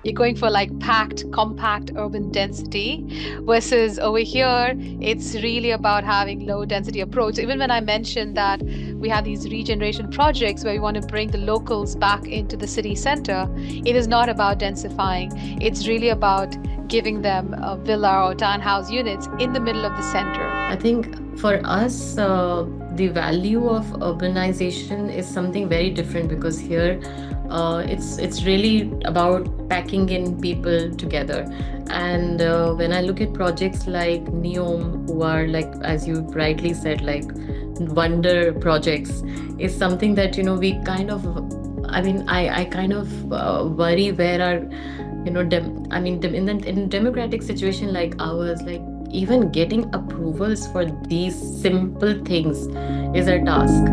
You're going for like packed, compact urban density, versus over here, it's really about having low density approach. Even when I mentioned that we have these regeneration projects where we want to bring the locals back into the city center, it is not about densifying. It's really about giving them a villa or townhouse units in the middle of the center. I think for us, the value of urbanization is something very different, because here it's really about packing in people together. And when I look at projects like NEOM, who are, like, as you rightly said, like wonder projects, is something that, we kind of, I kind of worry where our, in democratic situation like ours, like even getting approvals for these simple things is a task.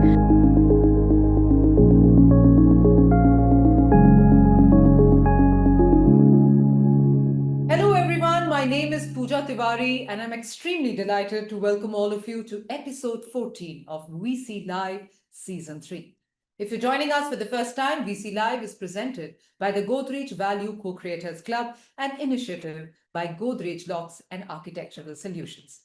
Hello everyone, my name is Pooja Tiwari and I'm extremely delighted to welcome all of you to episode 14 of VC Live Season 3. If you're joining us for the first time, VC Live is presented by the Godrej Value Co-Creators Club, an initiative by Godrej Locks and Architectural Solutions.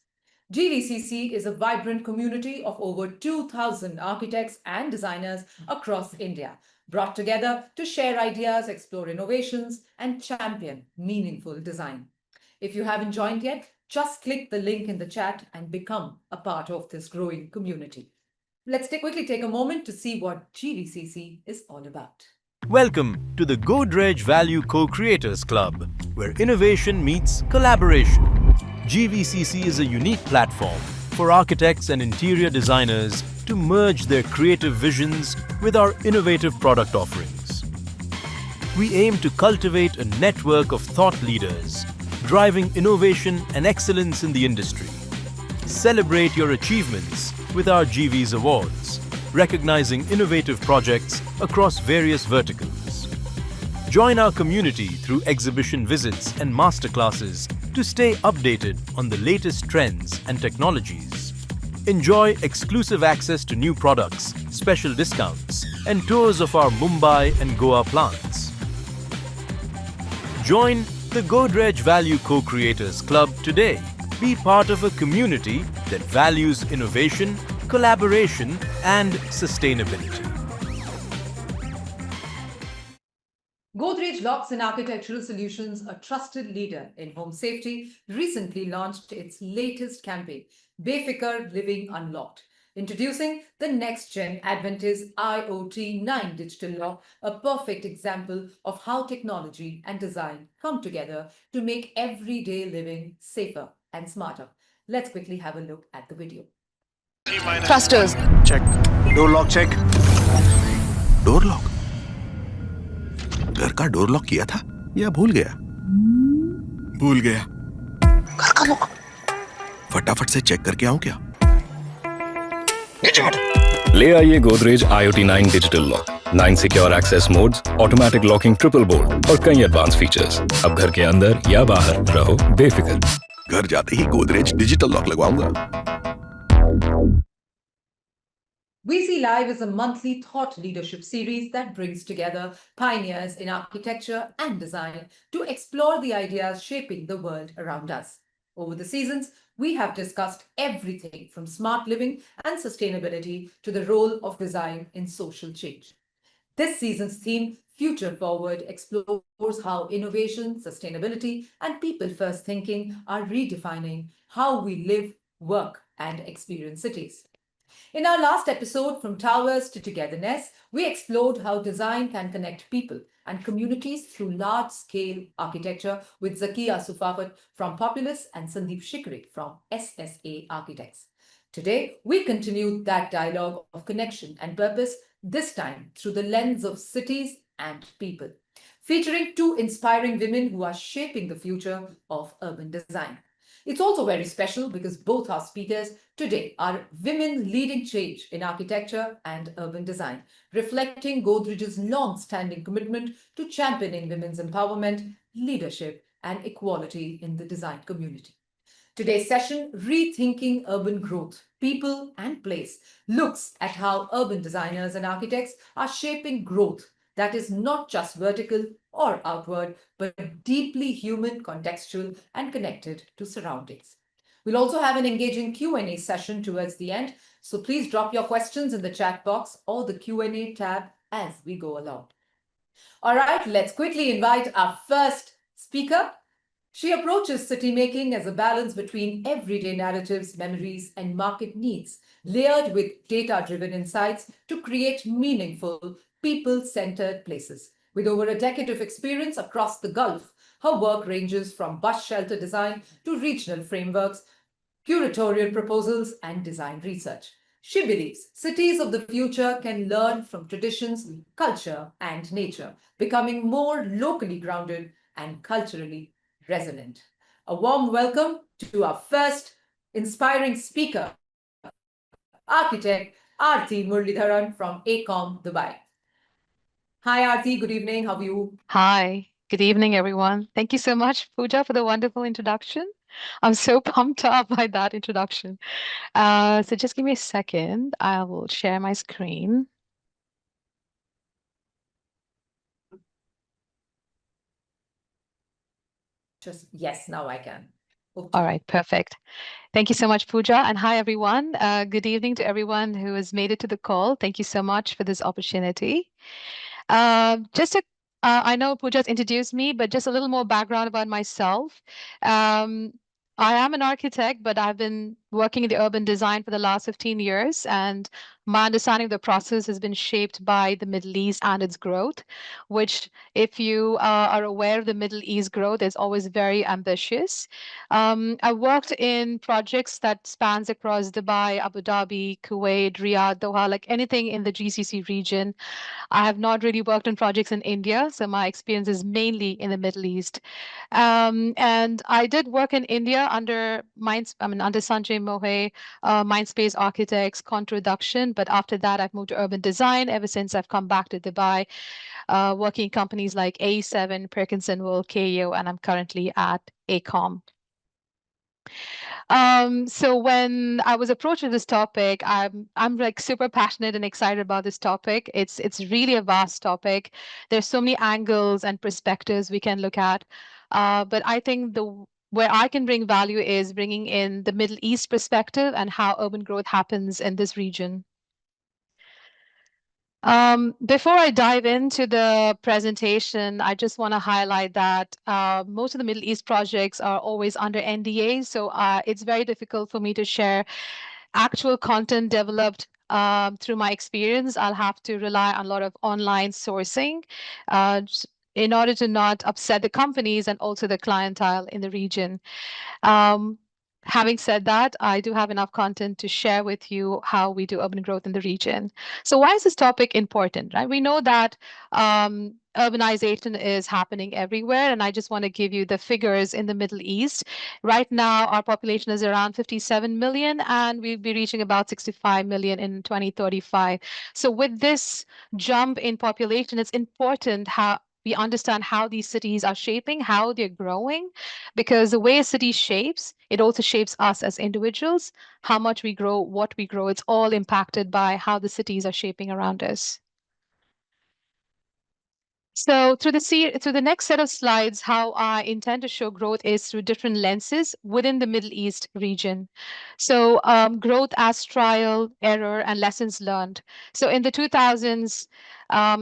GVCC is a vibrant community of over 2,000 architects and designers across India, brought together to share ideas, explore innovations, and champion meaningful design. If you haven't joined yet, just click the link in the chat and become a part of this growing community. Let's quickly take a moment to see what GVCC is all about. Welcome to the Godrej Value Co-Creators Club, where innovation meets collaboration. GVCC is a unique platform for architects and interior designers to merge their creative visions with our innovative product offerings. We aim to cultivate a network of thought leaders, driving innovation and excellence in the industry. Celebrate your achievements with our GV's Awards, recognizing innovative projects across various verticals. Join our community through exhibition visits and masterclasses to stay updated on the latest trends and technologies. Enjoy exclusive access to new products, special discounts, and tours of our Mumbai and Goa plants. Join the Godrej Value Co-Creators Club today. Be part of a community that values innovation, collaboration, and sustainability. Godrej Locks and Architectural Solutions, a trusted leader in home safety, recently launched its latest campaign, Befikar Living Unlocked. Introducing the next-gen Adventist IoT 9 digital lock, a perfect example of how technology and design come together to make everyday living safer and smarter. Let's quickly have a look at the video. Thrusters. Check. Door lock check. Door lock? घर का door lock किया था या भूल गया? भूल गया. घर का लॉक फटाफट से चेक करके आऊं क्या? ले आइए Godrej IoT 9 digital lock, 9 secure access modes, automatic locking triple bolt और कई एडवांस फीचर्स. अब घर के अंदर या बाहर रहो बेफिक्र. घर जाते ही गोदरेज डिजिटल लॉक लगवाऊंगा. VC Live is a monthly thought leadership series that brings together pioneers in architecture and design to explore the ideas shaping the world around us. Over the seasons, we have discussed everything from smart living and sustainability to the role of design in social change. This season's theme, Future Forward, explores how innovation, sustainability, and people-first thinking are redefining how we live, work, and experience cities. In our last episode, From Towers to Togetherness, we explored how design can connect people and communities through large-scale architecture with Zakia Sufafat from Populous and Sandeep Shikri from SSA Architects. Today, we continue that dialogue of connection and purpose, this time through the lens of cities and people, featuring two inspiring women who are shaping the future of urban design. It's also very special because both our speakers today are women leading change in architecture and urban design, reflecting Godrej's long-standing commitment to championing women's empowerment, leadership, and equality in the design community. Today's session, Rethinking Urban Growth, People and Place, looks at how urban designers and architects are shaping growth that is not just vertical or outward, but deeply human, contextual, and connected to surroundings. We'll also have an engaging Q&A session towards the end, so please drop your questions in the chat box or the Q&A tab as we go along. All right, let's quickly invite our first speaker. She approaches city making as a balance between everyday narratives, memories, and market needs, layered with data-driven insights to create meaningful, people-centered places. With over a decade of experience across the Gulf, her work ranges from bus shelter design to regional frameworks, curatorial proposals, and design research. She believes cities of the future can learn from traditions, culture, and nature, becoming more locally grounded and culturally resonant. A warm welcome to our first inspiring speaker, architect Aarathi Muralidharan from AECOM, Dubai. Hi, Aarathi. Good evening. How are you? Hi, good evening, everyone. Thank you so much, Pooja, for the wonderful introduction. I'm so pumped up by that introduction. So just give me a second. I will share my screen. Yes, now I can. All right, perfect. Thank you so much, Pooja. And hi, everyone. Good evening to everyone who has made it to the call. Thank you so much for this opportunity. I know Pooja's introduced me, but just a little more background about myself. I am an architect, but I've been working in the urban design for the last 15 years, and my understanding of the process has been shaped by the Middle East and its growth, which, if you are aware of the Middle East growth, is always very ambitious. I worked in projects that spans across Dubai, Abu Dhabi, Kuwait, Riyadh, Doha, like anything in the GCC region. I have not really worked on projects in India, so my experience is mainly in the Middle East. And I did work in India under under Sanjay Mohe, Mindspace Architects, Contour Reduction. But after that, I've moved to urban design. Ever since I've come back to Dubai, working in companies like A7, Perkinsonville, KO, and I'm currently at AECOM. So when I was approached with this topic, I'm like super passionate and excited about this topic. It's really a vast topic. There's so many angles and perspectives we can look at. But I think the where I can bring value is bringing in the Middle East perspective and how urban growth happens in this region. Before I dive into the presentation, I just want to highlight that most of the Middle East projects are always under NDA, so it's very difficult for me to share actual content developed through my experience. I'll have to rely on a lot of online sourcing in order to not upset the companies and also the clientele in the region. Having said that, I do have enough content to share with you how we do urban growth in the region. So why is this topic important, right? We know that urbanization is happening everywhere, and I just want to give you the figures in the Middle East. Right now, our population is around 57 million, and we'll be reaching about 65 million in 2035. So with this jump in population, it's important how we understand how these cities are shaping, how they're growing, because the way a city shapes, it also shapes us as individuals, how much we grow, what we grow. It's all impacted by how the cities are shaping around us. So through the next set of slides, how I intend to show growth is through different lenses within the Middle East region. So growth as trial, error, and lessons learned. So in the 2000s,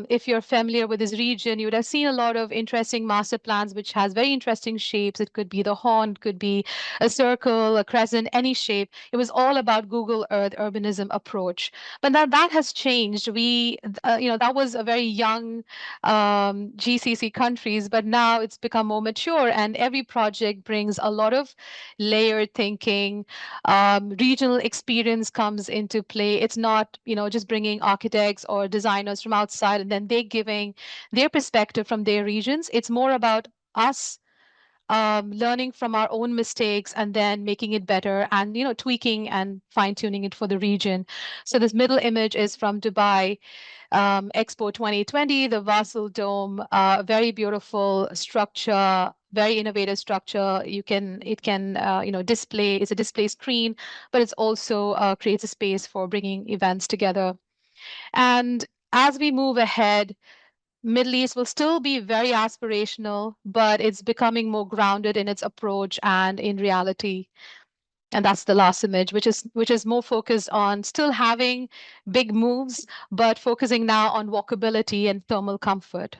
if you're familiar with this region, you would have seen a lot of interesting master plans, which has very interesting shapes. It could be the horn, it could be a circle, a crescent, any shape. It was all about Google Earth urbanism approach. But now that has changed. That was a very young GCC countries, but now it's become more mature, and every project brings a lot of layered thinking. Regional experience comes into play. It's not, just bringing architects or designers from outside and then they giving their perspective from their regions. It's more about us learning from our own mistakes and then making it better and tweaking and fine tuning it for the region. So this middle image is from Dubai Expo 2020, the Vassal Dome, very beautiful structure, very innovative structure. It can display. It's a display screen, but it's also creates a space for bringing events together. And as we move ahead, Middle East will still be very aspirational, but it's becoming more grounded in its approach and in reality. And that's the last image, which is more focused on still having big moves, but focusing now on walkability and thermal comfort.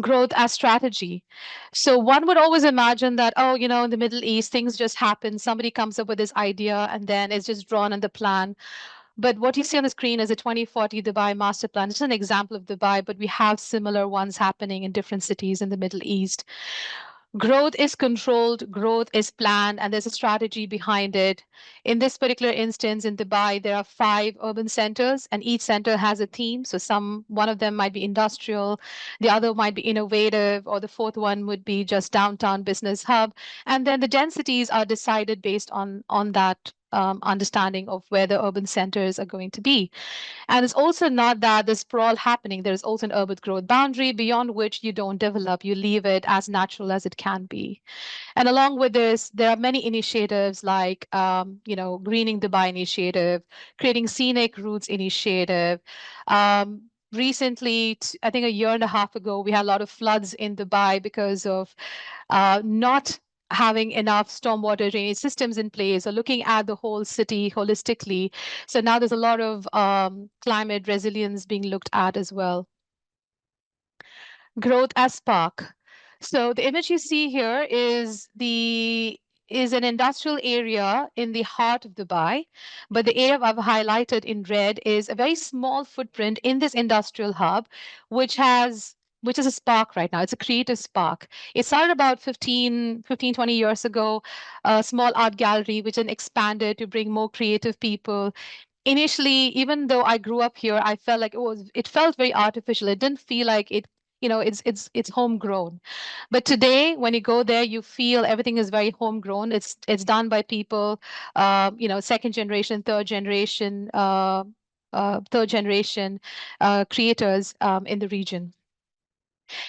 Growth as strategy. So one would always imagine that, oh, in the Middle East, things just happen. Somebody comes up with this idea and then it's just drawn on the plan. But what you see on the screen is a 2040 Dubai master plan. It's an example of Dubai, but we have similar ones happening in different cities in the Middle East. Growth is controlled, growth is planned, and there's a strategy behind it. In this particular instance, in Dubai, there are 5 urban centers, and each center has a theme. So one of them might be industrial, the other might be innovative, or the fourth one would be just downtown business hub. And then the densities are decided based on that understanding of where the urban centers are going to be. And it's also not that the sprawl happening. There's also an urban growth boundary beyond which you don't develop. You leave it as natural as it can be. And along with this, there are many initiatives like, Greening Dubai initiative, Creating Scenic Routes initiative. Recently, I think a year and a half ago, we had a lot of floods in Dubai because of not having enough stormwater drainage systems in place or looking at the whole city holistically. So now there's a lot of climate resilience being looked at as well. Growth as spark. So the image you see here is an industrial area in the heart of Dubai, but the area I've highlighted in red is a very small footprint in this industrial hub, which is a spark right now. It's a creative spark. It started about 20 years ago, a small art gallery, which then expanded to bring more creative people. Initially, even though I grew up here, I felt like it felt very artificial. It didn't feel like it, it's homegrown. But today, when you go there, you feel everything is very homegrown. It's done by people, second generation, third generation creators in the region.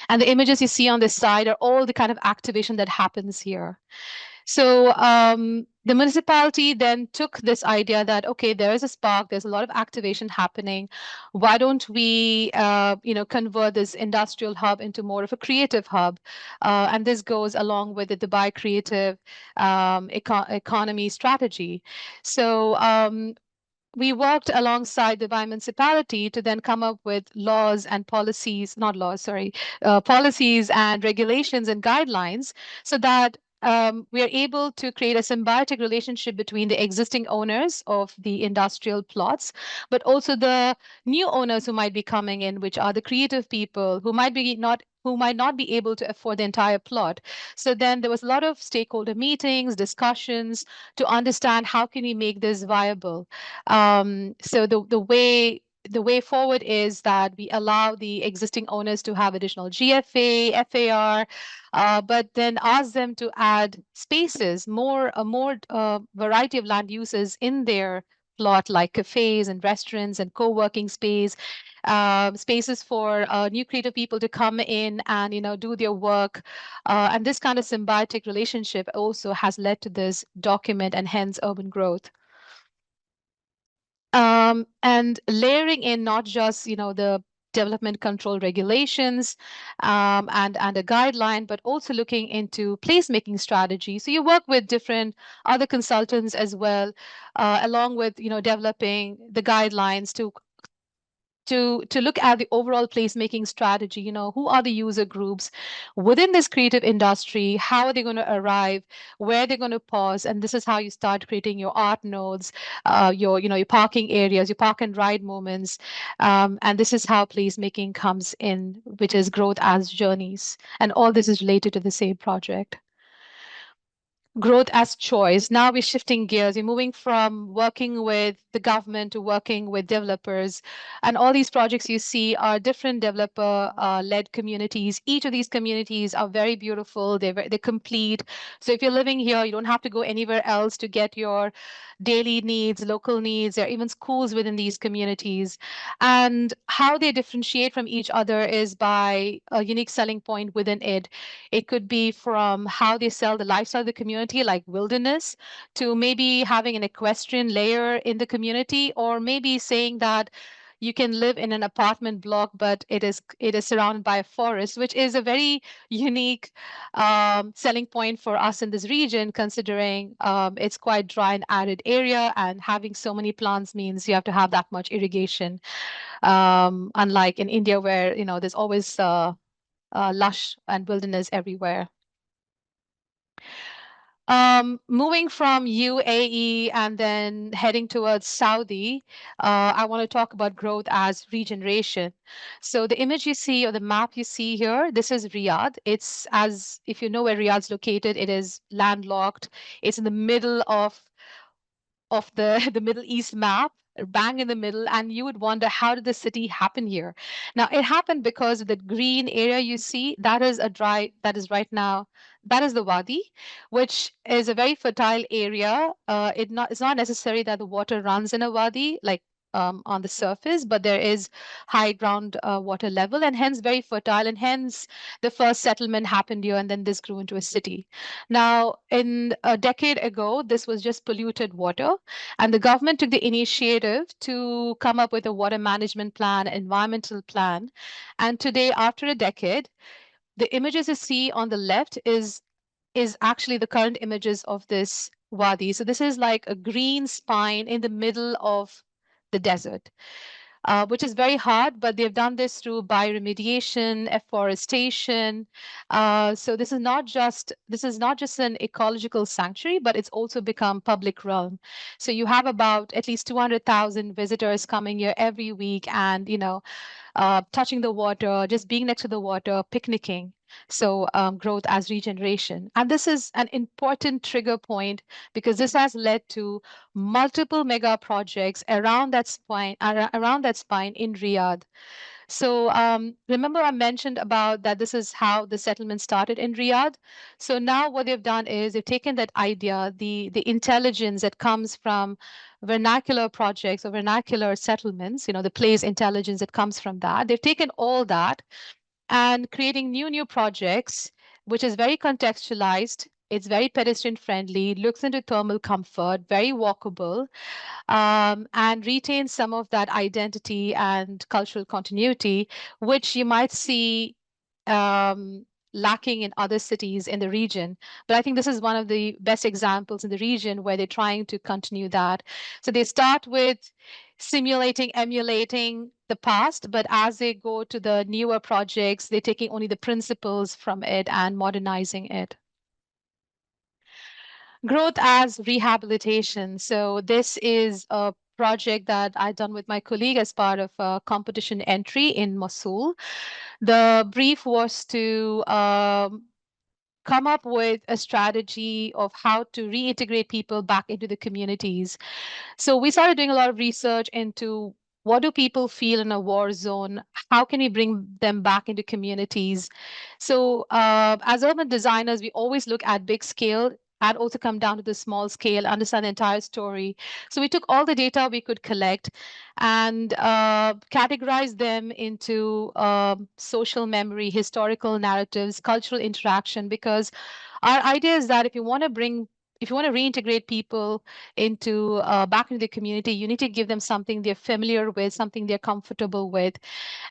And the images you see on this side are all the kind of activation that happens here. So the municipality then took this idea that, okay, there is a spark, there's a lot of activation happening. Why don't we, convert this industrial hub into more of a creative hub? And this goes along with the Dubai Creative Economy strategy. So we worked alongside the Dubai municipality to then come up with laws and policies, not laws, sorry, policies and regulations and guidelines so that we are able to create a symbiotic relationship between the existing owners of the industrial plots, but also the new owners who might be coming in, which are the creative people who might not be able to afford the entire plot. So then there was a lot of stakeholder meetings, discussions to understand how can we make this viable. So the way forward is that we allow the existing owners to have additional GFA, FAR, but then ask them to add spaces, a more variety of land uses in their plot, like cafes and restaurants and co-working space, spaces for new creative people to come in and do their work. And this kind of symbiotic relationship also has led to this document and hence urban growth. And layering in not just the development control regulations and a guideline, but also looking into placemaking strategy. So you work with different other consultants as well, along with developing the guidelines to look at the overall placemaking strategy. Who are the user groups within this creative industry? How are they going to arrive? Where they're going to pause? And this is how you start creating your art nodes, your parking areas, your park and ride moments. And this is how placemaking comes in, which is growth as journeys. And all this is related to the same project. Growth as choice. Now we're shifting gears. We're moving from working with the government to working with developers. And all these projects you see are different developer-led communities. Each of these communities are very beautiful. They're complete. So if you're living here, you don't have to go anywhere else to get your daily needs, local needs. There are even schools within these communities. And how they differentiate from each other is by a unique selling point within it. It could be from how they sell the lifestyle of the community, like wilderness, to maybe having an equestrian layer in the community, or maybe saying that you can live in an apartment block, but it is surrounded by a forest, which is a very unique selling point for us in this region, considering it's quite dry and arid area, and having so many plants means you have to have that much irrigation. Unlike in India, where there's always lush and wilderness everywhere. Moving from UAE and then heading towards Saudi, I want to talk about growth as regeneration. So the image you see, or the map you see here, this is Riyadh. It's, as if you know where Riyadh's located, it is landlocked. It's in the middle of the the Middle East map, bang in the middle, and you would wonder, how did the city happen here? Now, it happened because of the green area you see, that is right now, that is the Wadi, which is a very fertile area. It's not necessary that the water runs in a Wadi, like on the surface, but there is high ground water level, and hence very fertile, and hence the first settlement happened here, and then this grew into a city. Now, in a decade ago, this was just polluted water, and the government took the initiative to come up with a water management plan, environmental plan. And today, after a decade, the images you see on the left is actually the current images of this wadi. So this is like a green spine in the middle of the desert, which is very hard, but they've done this through bioremediation, afforestation. So this is not just an ecological sanctuary, but it's also become public realm. So you have about at least 200,000 visitors coming here every week, and touching the water, just being next to the water, picnicking. So growth as regeneration. And this is an important trigger point, because this has led to multiple mega projects around that spine in Riyadh. So remember I mentioned about that this is how the settlement started in Riyadh. So now what they've done is they've taken that idea, the intelligence that comes from vernacular projects or vernacular settlements, the place intelligence that comes from that. They've taken all that and creating new projects, which is very contextualized. It's very pedestrian friendly, looks into thermal comfort, very walkable, and retains some of that identity and cultural continuity, which you might see lacking in other cities in the region. But I think this is one of the best examples in the region where they're trying to continue that. So they start with simulating, emulating the past, but as they go to the newer projects, they're taking only the principles from it and modernizing it. Growth as rehabilitation. So this is a project that I've done with my colleague as part of a competition entry in Mosul. The brief was to come up with a strategy of how to reintegrate people back into the communities. So we started doing a lot of research into what do people feel in a war zone? How can we bring them back into communities? So as urban designers, we always look at big scale and also come down to the small scale, understand the entire story. So we took all the data we could collect and categorize them into social memory, historical narratives, cultural interaction, because our idea is that if you want to reintegrate people into back into the community, you need to give them something they're familiar with, something they're comfortable with.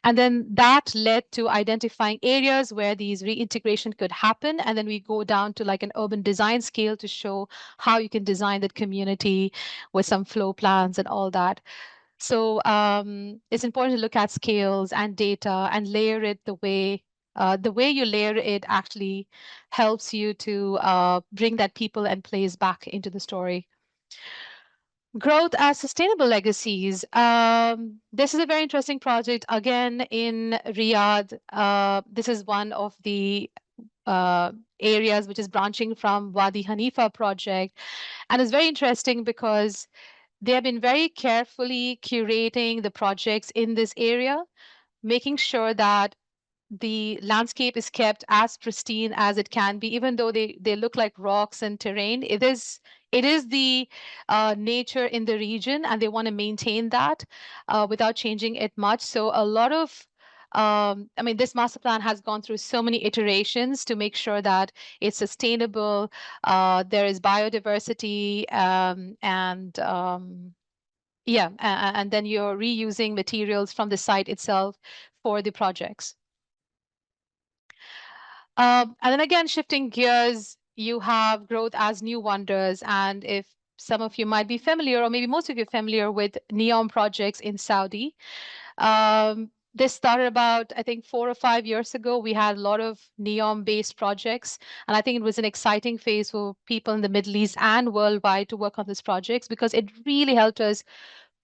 And then that led to identifying areas where these reintegration could happen. And then we go down to like an urban design scale to show how you can design that community with some flow plans and all that. So it's important to look at scales and data and layer it the way you layer it actually helps you to bring that people and place back into the story. Growth as sustainable legacies. This is a very interesting project, again, in Riyadh. This is one of the areas which is branching from Wadi Hanifa project. And it's very interesting because they have been very carefully curating the projects in this area, making sure that the landscape is kept as pristine as it can be, even though they look like rocks and terrain. It is the nature in the region, and they want to maintain that without changing it much. So a lot of I mean, this master plan has gone through so many iterations to make sure that it's sustainable. There is biodiversity and Yeah, and then you're reusing materials from the site itself for the projects. And then again, shifting gears, you have growth as new wonders. And if some of you might be familiar, or maybe most of you are familiar with NEOM projects in Saudi, this started about, I think, 4 or 5 years ago. We had a lot of NEOM-based projects, and I think it was an exciting phase for people in the Middle East and worldwide to work on these projects because it really helped us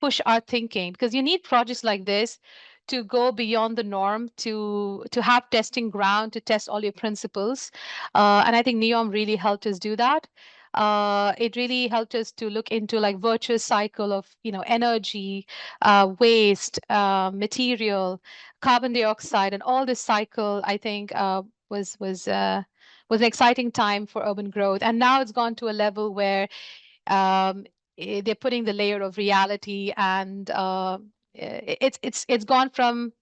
push our thinking, because you need projects like this to go beyond the norm, to have testing ground, to test all your principles. And I think NEOM really helped us do that. It really helped us to look into like virtuous cycle of energy, waste, material, carbon dioxide, and all this cycle. I think was an exciting time for urban growth, and now it's gone to a level where um, they're putting the layer of reality, and it's gone from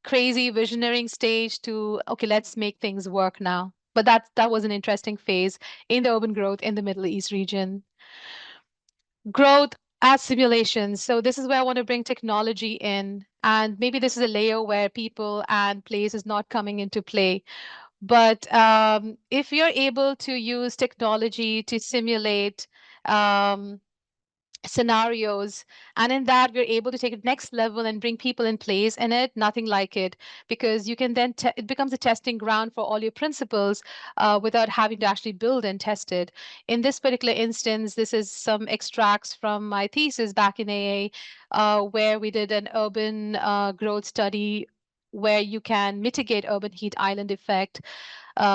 crazy visioneering stage to okay, let's make things work now. But that was an interesting phase in the urban growth in the Middle East region. Growth as simulations. So this is where I want to bring technology in, and maybe this is a layer where people and place is not coming into play. But if you're able to use technology to simulate um, scenarios, and in that we're able to take it next level and bring people in place in it, nothing like it, because you can then it becomes a testing ground for all your principles without having to actually build and test it. In this particular instance, this is some extracts from my thesis back in AA, where we did an urban growth study where you can mitigate urban heat island effect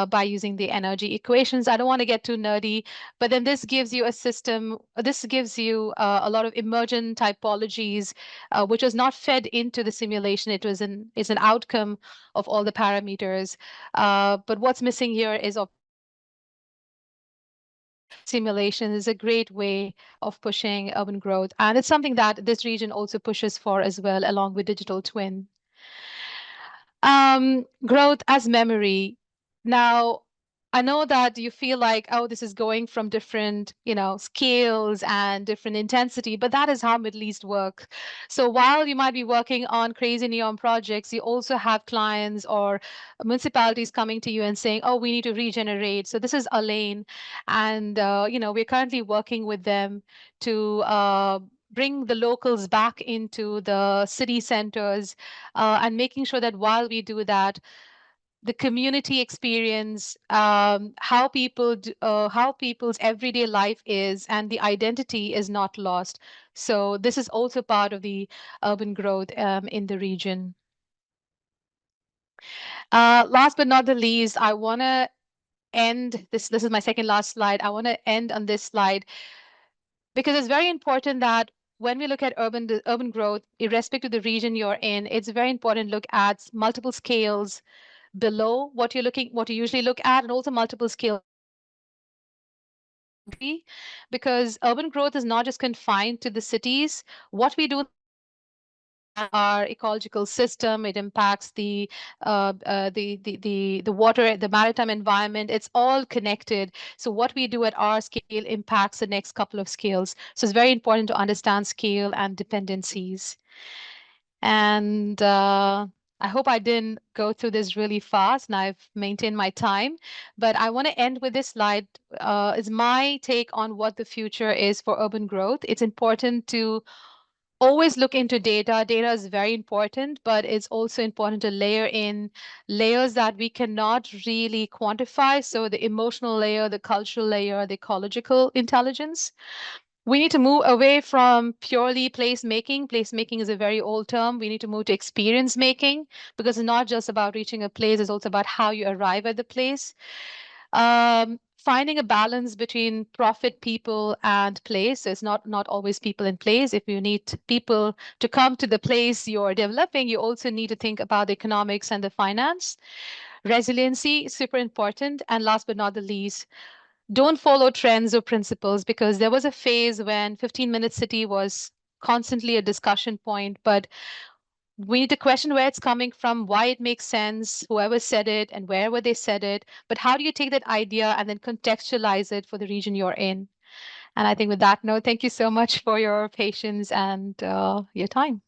by using the energy equations. I don't want to get too nerdy, but then this gives you a system, this gives you a lot of emergent typologies, which was not fed into the simulation. It's an outcome of all the parameters. But what's missing here is of simulation is a great way of pushing urban growth. And it's something that this region also pushes for as well, along with digital twin. Growth as memory. Now, I know that you feel like, oh, this is going from different, scales and different intensity, but that is how Middle East works. So while you might be working on crazy neon projects, you also have clients or municipalities coming to you and saying, oh, we need to regenerate. So this is a lane. And, we're currently working with them to bring the locals back into the city centers, and making sure that while we do that, the community experience, how people's everyday life is, and the identity is not lost. So this is also part of the urban growth in the region. Last but not the least, I want to end this. This is my second last slide. I want to end on this slide because it's very important that when we look at urban growth, irrespective of the region you're in, it's very important to look at multiple scales below what you usually look at, and also multiple scales, because urban growth is not just confined to the cities. What we do, our ecological system, it impacts the water, the maritime environment. It's all connected. So what we do at our scale impacts the next couple of scales. So it's very important to understand scale and dependencies. And I hope I didn't go through this really fast, and I've maintained my time. But I want to end with this slide. Is my take on what the future is for urban growth. It's important to always look into data. Data is very important, but it's also important to layer in layers that we cannot really quantify. So the emotional layer, the cultural layer, the ecological intelligence. We need to move away from purely placemaking. Placemaking is a very old term. We need to move to experience making, because it's not just about reaching a place, it's also about how you arrive at the place. Finding a balance between profit, people, and place. So it's not always people and place. If you need people to come to the place you're developing, you also need to think about the economics and the finance. Resiliency, super important. And last but not the least, don't follow trends or principles, because there was a phase when 15-minute city was constantly a discussion point, but we need to question where it's coming from, why it makes sense, whoever said it, and where were they said it. But how do you take that idea and then contextualize it for the region you're in? And I think with that note, thank you so much for your patience and your time.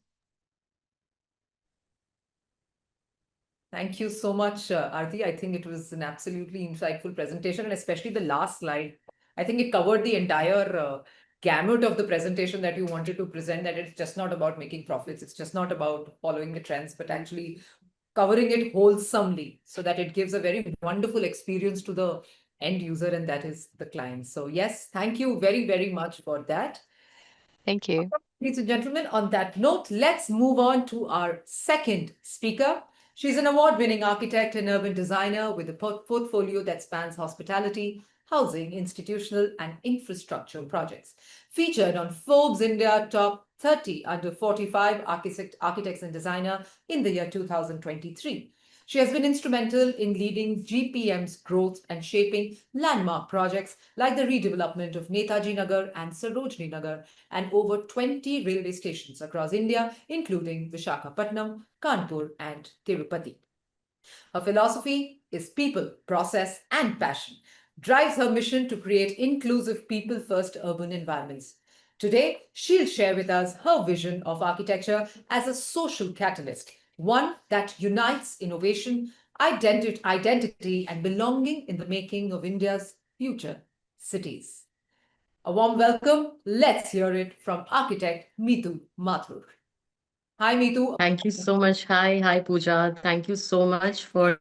Thank you so much, Aarti. I think it was an absolutely insightful presentation, and especially the last slide. I think it covered the entire gamut of the presentation that you wanted to present, that it's just not about making profits, it's just not about following the trends, but actually covering it wholesomely so that it gives a very wonderful experience to the end user, and that is the client. So yes, thank you very, very much for that. Thank you. Ladies and gentlemen, on that note, let's move on to our second speaker. She's an award-winning architect and urban designer with a portfolio that spans hospitality, housing, institutional, and infrastructure projects. Featured on Forbes India Top 30 Under 45 Architects and Designer in the year 2023. She has been instrumental in leading GPM's growth and shaping landmark projects like the redevelopment of Netaji Nagar and Sarojini Nagar and over 20 railway stations across India, including Visakhapatnam, Kanpur, and Tirupati. Her philosophy is people, process, and passion, drives her mission to create inclusive people-first urban environments. Today, she'll share with us her vision of architecture as a social catalyst, one that unites innovation, identity, and belonging in the making of India's future cities. A warm welcome. Let's hear it from architect Mitu Mathur. Hi, Mitu. Thank you so much. Hi, Pooja. Thank you so much for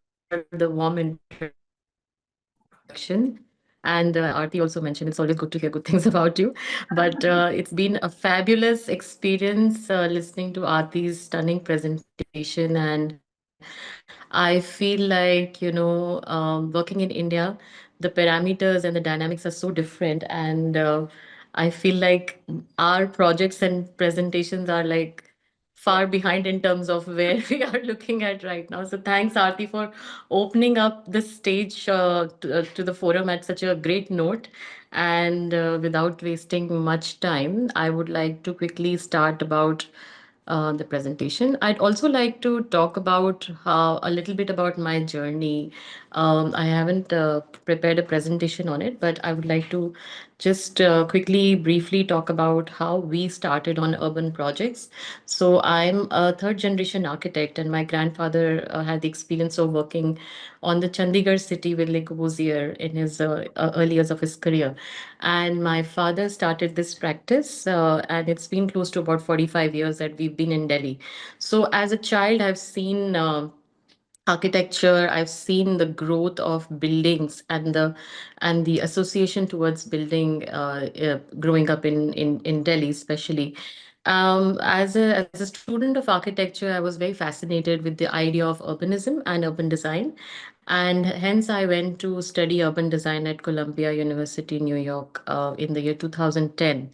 the warm introduction. And Aarti also mentioned it's always good to hear good things about you. But it's been a fabulous experience listening to Aarti's stunning presentation. And I feel like, working in India, the parameters and the dynamics are so different. And I feel like our projects and presentations are like far behind in terms of where we are looking at right now. So thanks, Aarti, for opening up the stage to the forum at such a great note. And without wasting much time, I would like to quickly start about the presentation. I'd also like to talk about how a little bit about my journey. I haven't prepared a presentation on it, but I would like to just quickly, briefly talk about how we started on urban projects. So I'm a third generation architect, and my grandfather had the experience of working on the Chandigarh city with Le Corbusier in his early years of his career. And my father started this practice, and it's been close to about 45 years that we've been in Delhi. So as a child, I've seen architecture, I've seen the growth of buildings and the association towards building growing up in Delhi especially. As a student of architecture, I was very fascinated with the idea of urbanism and urban design, and hence I went to study urban design at Columbia University, New York, in the year 2010.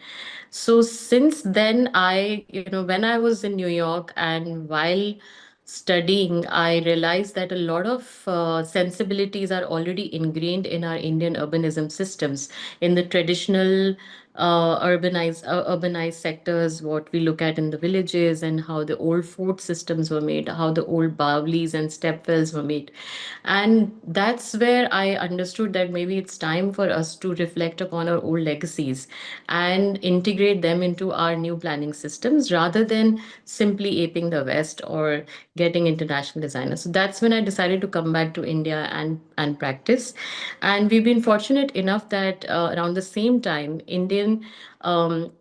So since then, when I was in New York and while studying, I realized that a lot of sensibilities are already ingrained in our Indian urbanism systems, in the traditional urbanized sectors, what we look at in the villages, and how the old fort systems were made, how the old bawlis and stepwells were made. And that's where I understood that maybe it's time for us to reflect upon our old legacies and integrate them into our new planning systems rather than simply aping the West or getting international designers. So that's when I decided to come back to India and practice. And we've been fortunate enough that around the same time, um,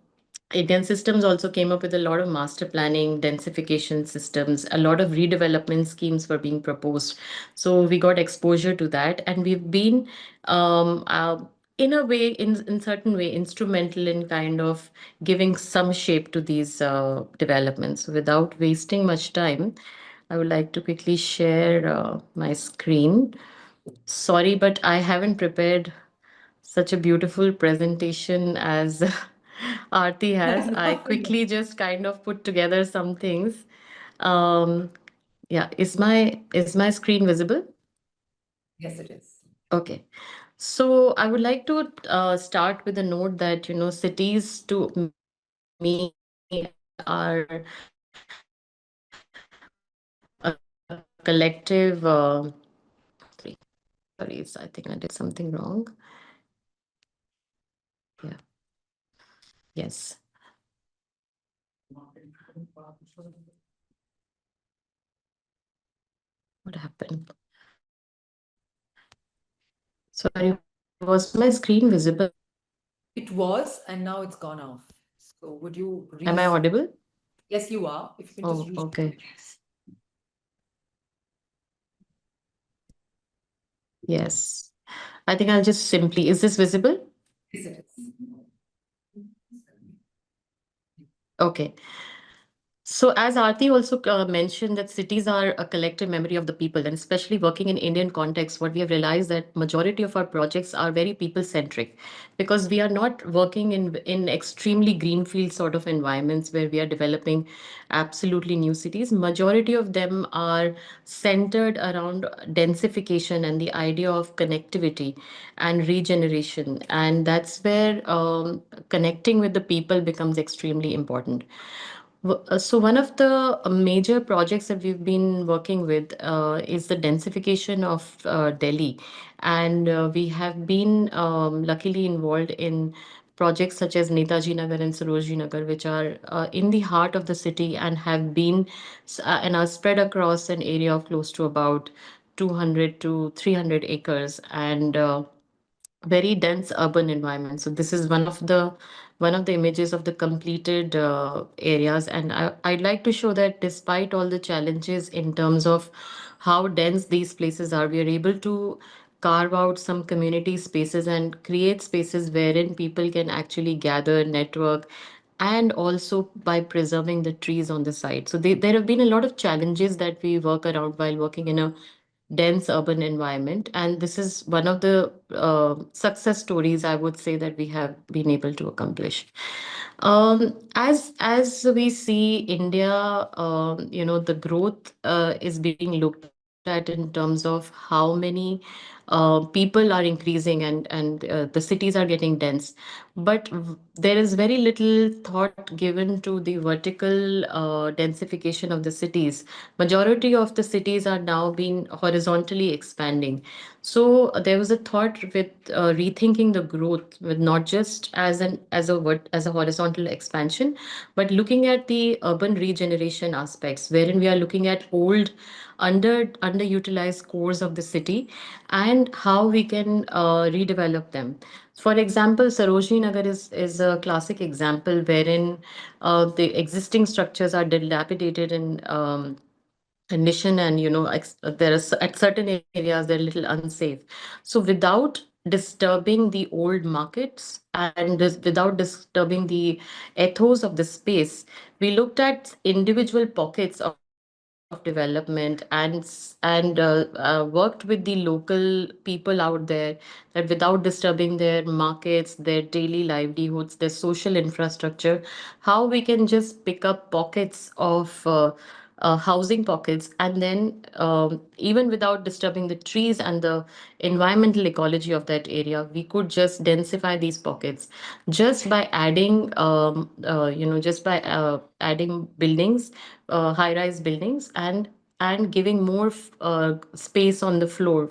Indian systems also came up with a lot of master planning, densification systems, a lot of redevelopment schemes were being proposed. So we got exposure to that, and we've been, in a way, in certain way, instrumental in kind of giving some shape to these developments. Without wasting much time, I would like to quickly share my screen. Sorry, but I haven't prepared such a beautiful presentation as Aarti has. I quickly just kind of put together some things. Um, yeah, is my screen visible? Yes, it is. Okay. So I would like to start with a note that, cities to me are a collective. Sorry, I think I did something wrong. Yeah. Yes. What happened? Sorry, was my screen visible? It was, and now it's gone off. So would you Am I audible? Yes, you are. If you can just Oh, okay. Yes. I think I'll just simply, is this visible? Yes, it is. Okay. So, as Aarti also mentioned, that cities are a collective memory of the people, and especially working in Indian context, what we have realized that majority of our projects are very people-centric, because we are not working in extremely greenfield sort of environments where we are developing absolutely new cities. Majority of them are centered around densification and the idea of connectivity and regeneration, and that's where connecting with the people becomes extremely important. So one of the major projects that we've been working with is the densification of Delhi, and we have been luckily involved in projects such as Netaji Nagar and Sarojini Nagar, which are in the heart of the city and have been and are spread across an area of close to about 200 to 300 acres, and very dense urban environment. So this is one of the images of the completed areas, and I'd like to show that despite all the challenges in terms of how dense these places are, we are able to carve out some community spaces and create spaces wherein people can actually gather, network, and also by preserving the trees on the side. So there have been a lot of challenges that we work around while working in a dense urban environment. And this is one of the success stories, I would say, that we have been able to accomplish. As we see India, the growth is being looked at in terms of how many people are increasing, and the cities are getting dense. But there is very little thought given to the vertical densification of the cities. Majority of the cities are now being horizontally expanding. So there was a thought with rethinking the growth, with not just as a horizontal expansion, but looking at the urban regeneration aspects, wherein we are looking at old underutilized cores of the city and how we can redevelop them. For example, Sarojini Nagar is a classic example wherein the existing structures are dilapidated and condition, and there are at certain areas they're a little unsafe. So without disturbing the old markets and without disturbing the ethos of the space, we looked at individual pockets of development and worked with the local people out there, that without disturbing their markets, their daily livelihoods, their social infrastructure, how we can just pick up pockets of housing pockets, and then even without disturbing the trees and the environmental ecology of that area, we could just densify these pockets just by adding buildings, high-rise buildings, and giving more space on the floor,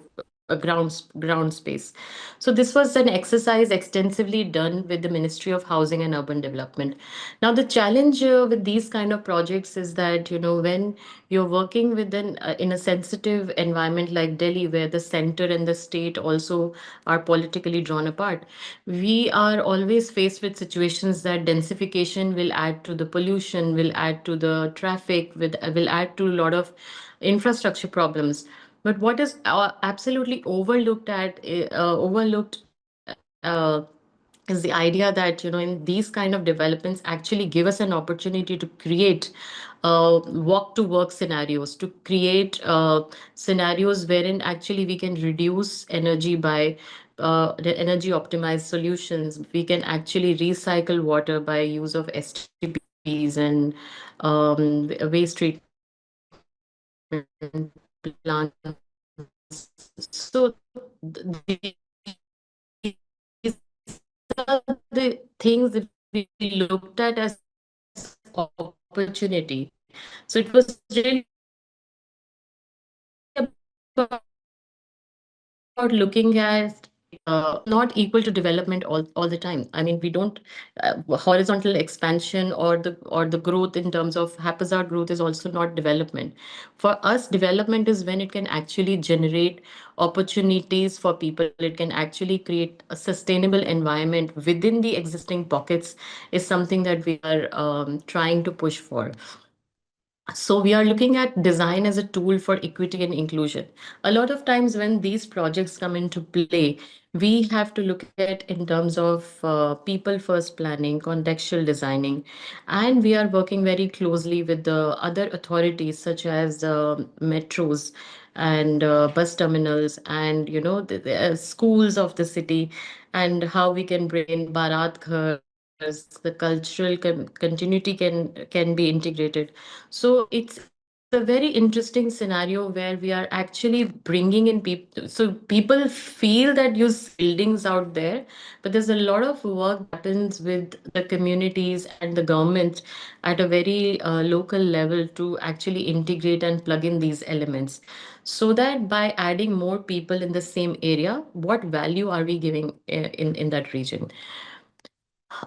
ground space. So this was an exercise extensively done with the Ministry of Housing and Urban Development. Now the challenge with these kind of projects is that when you're working within in a sensitive environment like Delhi, where the center and the state also are politically drawn apart, we are always faced with situations that densification will add to the pollution, will add to the traffic, will add to a lot of infrastructure problems. But what is absolutely overlooked is the idea that in these kind of developments actually give us an opportunity to create walk to work scenarios, to create scenarios wherein actually we can reduce energy by the energy optimized solutions. We can actually recycle water by use of STPs and waste treatment plants. So these are the things that we looked at as opportunity. So it was really about looking at not equal to development all the time. I mean, we don't horizontal expansion or the growth in terms of haphazard growth is also not development. For us, development is when it can actually generate opportunities for people. It can actually create a sustainable environment within the existing pockets is something that we are trying to push for. So we are looking at design as a tool for equity and inclusion. A lot of times when these projects come into play, we have to look at in terms of people first planning, contextual designing, and we are working very closely with the other authorities such as metros and bus terminals and the schools of the city, and how we can bring in Bharat Ghars, the cultural continuity can be integrated. So it's a very interesting scenario where we are actually bringing in people. So people feel that you see buildings out there, but there's a lot of work that happens with the communities and the government at a very local level to actually integrate and plug in these elements. So that by adding more people in the same area, what value are we giving in that region?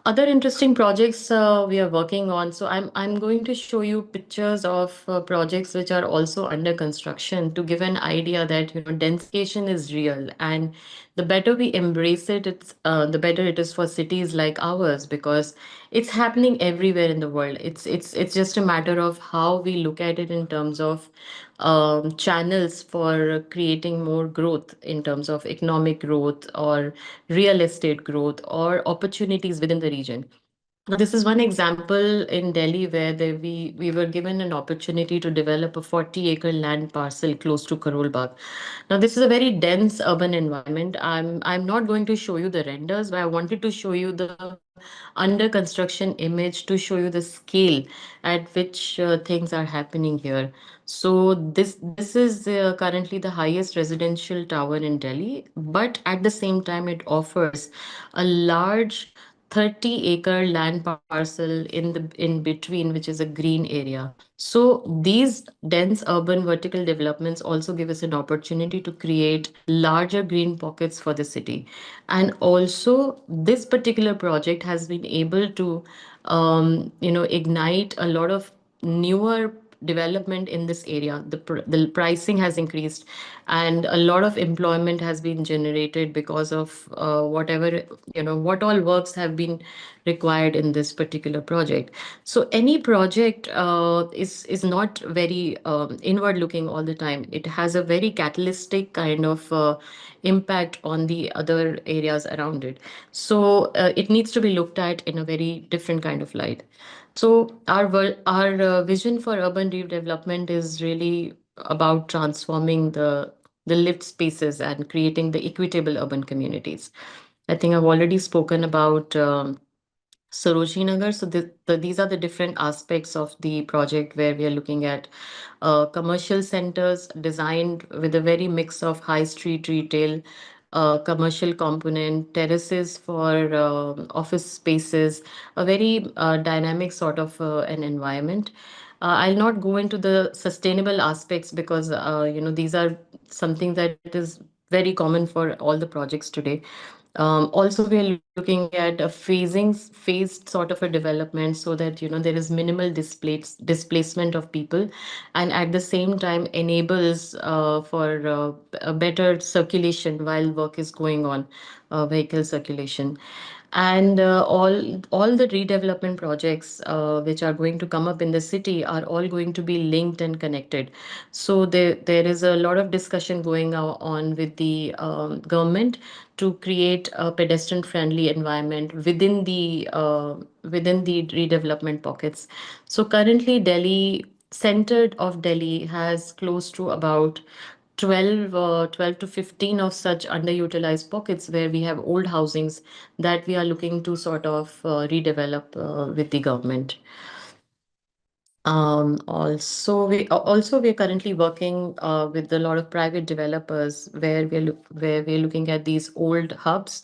Other interesting projects we are working on. So I'm going to show you pictures of projects which are also under construction to give an idea that densification is real, and the better we embrace it, it's the better it is for cities like ours, because it's happening everywhere in the world. It's just a matter of how we look at it in terms of channels for creating more growth in terms of economic growth or real estate growth or opportunities within the region. Now, this is one example in Delhi where we were given an opportunity to develop a 40-acre land parcel close to Karol Bagh. Now, this is a very dense urban environment. I'm not going to show you the renders, but I wanted to show you the under construction image to show you the scale at which things are happening here. So this is currently the highest residential tower in Delhi, but at the same time, it offers a large 30-acre land parcel in between, which is a green area. So these dense urban vertical developments also give us an opportunity to create larger green pockets for the city. And also, this particular project has been able to ignite a lot of newer development in this area. The pricing has increased, and a lot of employment has been generated because of whatever, what all works have been required in this particular project. So any project is not very inward looking all the time. It has a very catalytic kind of impact on the other areas around it. So it needs to be looked at in a very different kind of light. So our vision for urban redevelopment is really about transforming the lived spaces and creating the equitable urban communities. I think I've already spoken about Sarojini Nagar. So these are the different aspects of the project where we are looking at commercial centers designed with a very mix of high street retail, commercial component, terraces for office spaces, a very dynamic sort of an environment. I'll not go into the sustainable aspects because these are something that is very common for all the projects today. Also, we are looking at a phased sort of a development so that there is minimal displacement of people, and at the same time enables for a better circulation while work is going on, vehicle circulation. And all the redevelopment projects which are going to come up in the city are all going to be linked and connected. So there is a lot of discussion going on with the government to create a pedestrian friendly environment within the redevelopment pockets. So currently centered of Delhi has close to about 12 to 15 of such underutilized pockets where we have old housings that we are looking to sort of redevelop with the government. Also we're currently working with a lot of private developers where where we're looking at these old hubs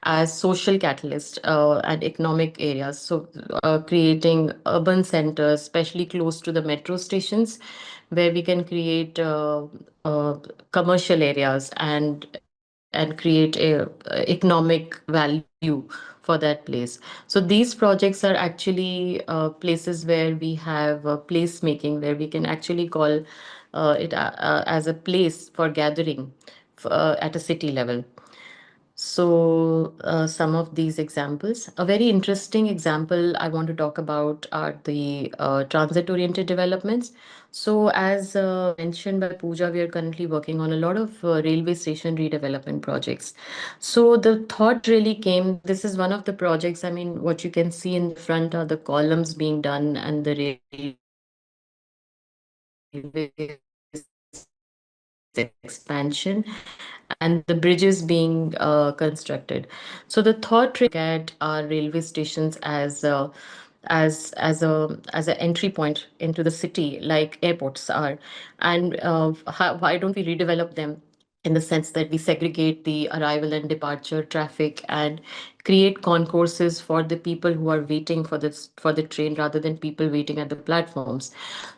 as social catalyst and economic areas. So creating urban centers, especially close to the metro stations, where we can create commercial areas and and create a economic value for that place. So these projects are actually places where we have placemaking, where we can actually call it as a place for gathering at a city level. So, some of these examples. A very interesting example I want to talk about are the transit-oriented developments. So, as mentioned by Pooja, we are currently working on a lot of railway station redevelopment projects. So, the thought really came. This is one of the projects. I mean, what you can see in the front are the columns being done and the railway expansion and the bridges being constructed. So the thought really look at our railway stations as an entry point into the city, like airports are, and why don't we redevelop them in the sense that we segregate the arrival and departure traffic and create concourses for the people who are waiting for the train rather than people waiting at the platforms.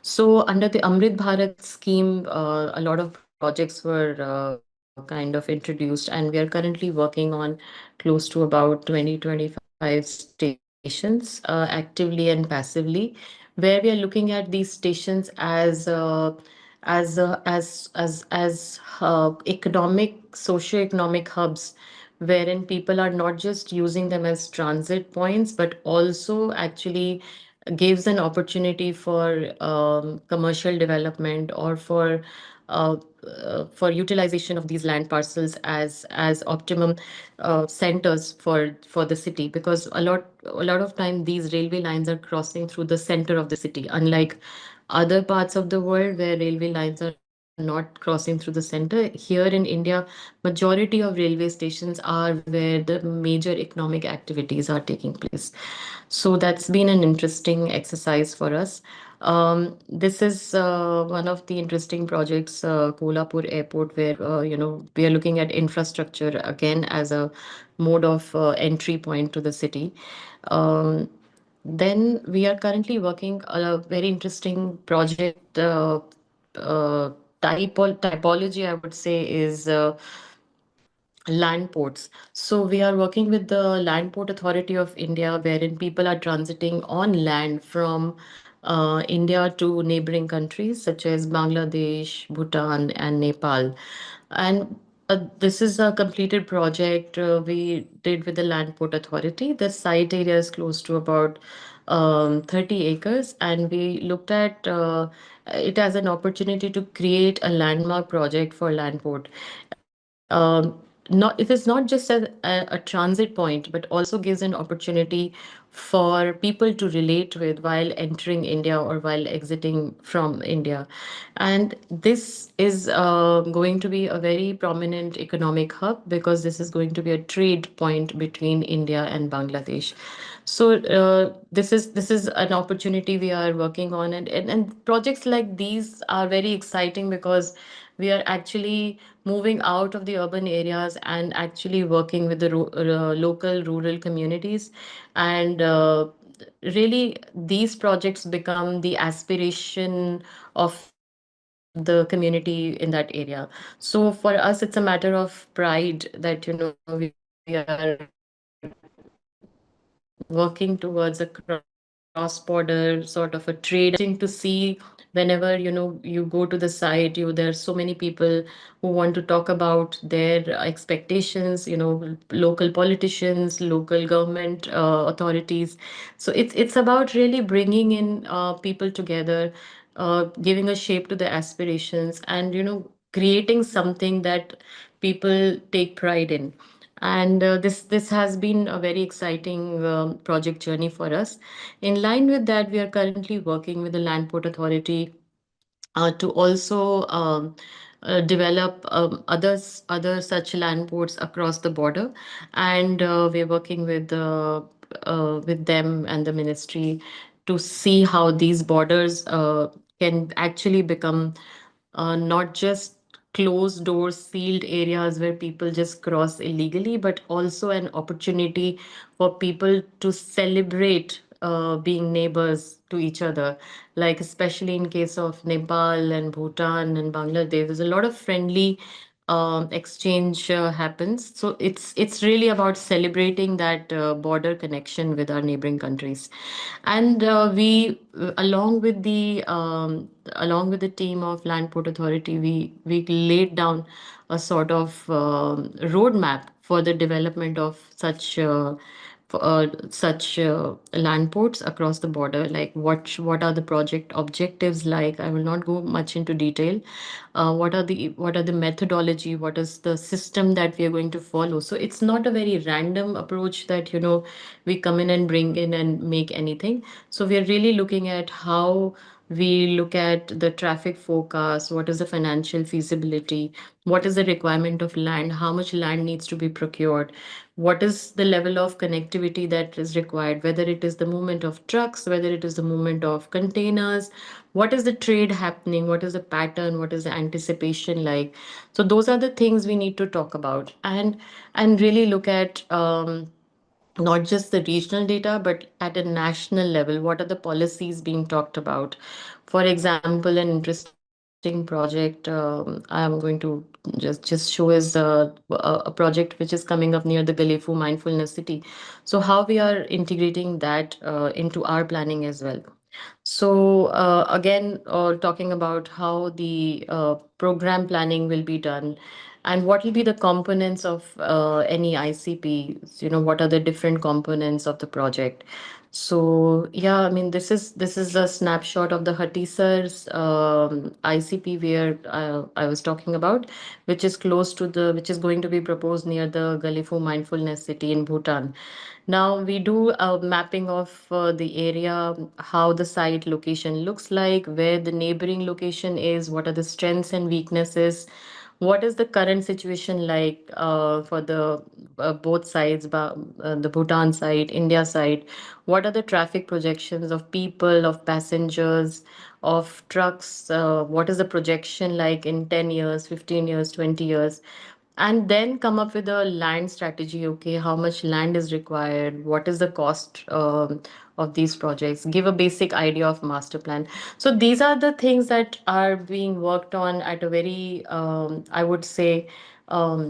So under the Amrit Bharat scheme, a lot of projects were kind of introduced, and we are currently working on close to about 20-25 stations actively and passively, where we are looking at these stations as socio-economic hubs, wherein people are not just using them as transit points, but also actually gives an opportunity for commercial development or for utilization of these land parcels as optimum centers for the city, because a lot of time these railway lines are crossing through the center of the city, unlike other parts of the world where railway lines are not crossing through the center. Here in India, majority of railway stations are where the major economic activities are taking place. So that's been an interesting exercise for us. This is one of the interesting projects, Kolhapur Airport, where we are looking at infrastructure again as a mode of entry point to the city. Um, then we are currently working on a very interesting project. Typology, I would say, is land ports. So we are working with the Land Port Authority of India, wherein people are transiting on land from India to neighboring countries such as Bangladesh, Bhutan, and Nepal. And this is a completed project we did with the Land Port Authority. The site area is close to about 30 acres, and we looked at it as an opportunity to create a landmark project for Landport. It is not just a transit point, but also gives an opportunity for people to relate with while entering India or while exiting from India. And this is going to be a very prominent economic hub, because this is going to be a trade point between India and Bangladesh. So this is an opportunity we are working on, and projects like these are very exciting because we are actually moving out of the urban areas and actually working with the local rural communities. And really, these projects become the aspiration of the community in that area. So for us, it's a matter of pride that we are working towards a cross-border sort of a trade agreement. And it's very interesting to see whenever you go to the site, there are so many people who want to talk about their expectations, local politicians, local government authorities. So it's about really bringing in people together, giving a shape to the aspirations, and creating something that people take pride in. And this has been a very exciting project journey for us. In line with that, we are currently working with the Land Port Authority to also develop other such land ports across the border, and we're working with them and the ministry to see how these borders can actually become not just closed doors, sealed areas where people just cross illegally, but also an opportunity for people to celebrate being neighbors to each other. Like, especially in case of Nepal and Bhutan and Bangladesh, there's a lot of friendly exchange happens. So it's really about celebrating that border connection with our neighboring countries, and we along with the team of Land Port Authority, we laid down a sort of roadmap for the development of such land ports across the border. Like what are the project objectives like? I will not go much into detail. What are the methodology? What is the system that we are going to follow? So it's not a very random approach that we come in and bring in and make anything. So we are really looking at how we look at the traffic forecast, what is the financial feasibility, what is the requirement of land, how much land needs to be procured, what is the level of connectivity that is required, whether it is the movement of trucks, whether it is the movement of containers, what is the trade happening, what is the pattern, what is the anticipation like. So those are the things we need to talk about, and really look at not just the regional data, but at a national level, what are the policies being talked about? For example, an interesting project I'm going to just show is a project which is coming up near the Galefu Mindfulness City. So how we are integrating that into our planning as well. So again, talking about how the program planning will be done, and what will be the components of any ICP. What are the different components of the project. So yeah, I mean, this is a snapshot of the Hatisar's ICP where I was talking about, which is going to be proposed near the Galifu Mindfulness City in Bhutan. Now we do a mapping of the area, how the site location looks like, where the neighboring location is, what are the strengths and weaknesses, what is the current situation like for the both sides, the Bhutan side, India side, what are the traffic projections of people, of passengers, of trucks, what is the projection like in 10 years, 15 years, 20 years, and then come up with a land strategy. Okay, how much land is required, what is the cost of these projects, give a basic idea of master plan. So these are the things that are being worked on at a very um, I would say a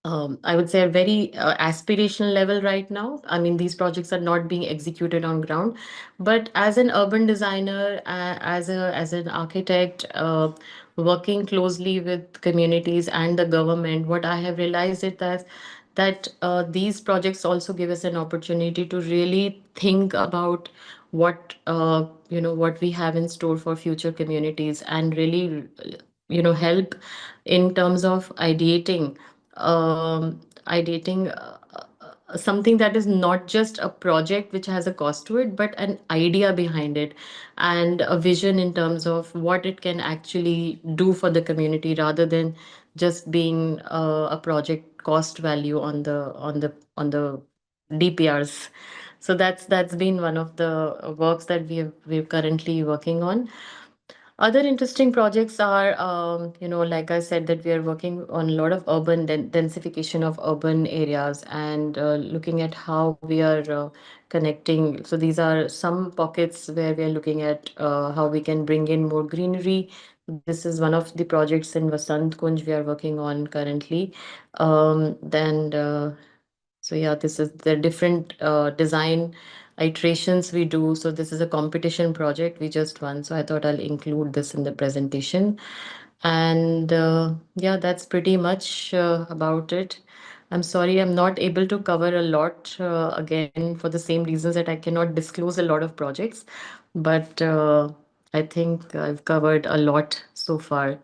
very aspirational level right now. I mean, these projects are not being executed on ground, but as an urban designer, as an architect, working closely with communities and the government, what I have realized is that these projects also give us an opportunity to really think about what we have in store for future communities, and really help in terms of ideating something that is not just a project which has a cost to it, but an idea behind it, and a vision in terms of what it can actually do for the community, rather than just being a project cost value on the DPRs. So that's been one of the works that we're currently working on. Other interesting projects are, like I said, that we are working on a lot of urban densification of urban areas, and looking at how we are connecting. So these are some pockets where we are looking at how we can bring in more greenery. This is one of the projects in Vasant Kunj we are working on currently. Then so yeah, this is the different design iterations we do. So this is a competition project we just won. So I thought I'll include this in the presentation. And yeah, that's pretty much about it. I'm sorry, I'm not able to cover a lot again, for the same reasons that I cannot disclose a lot of projects. But I think I've covered a lot so far.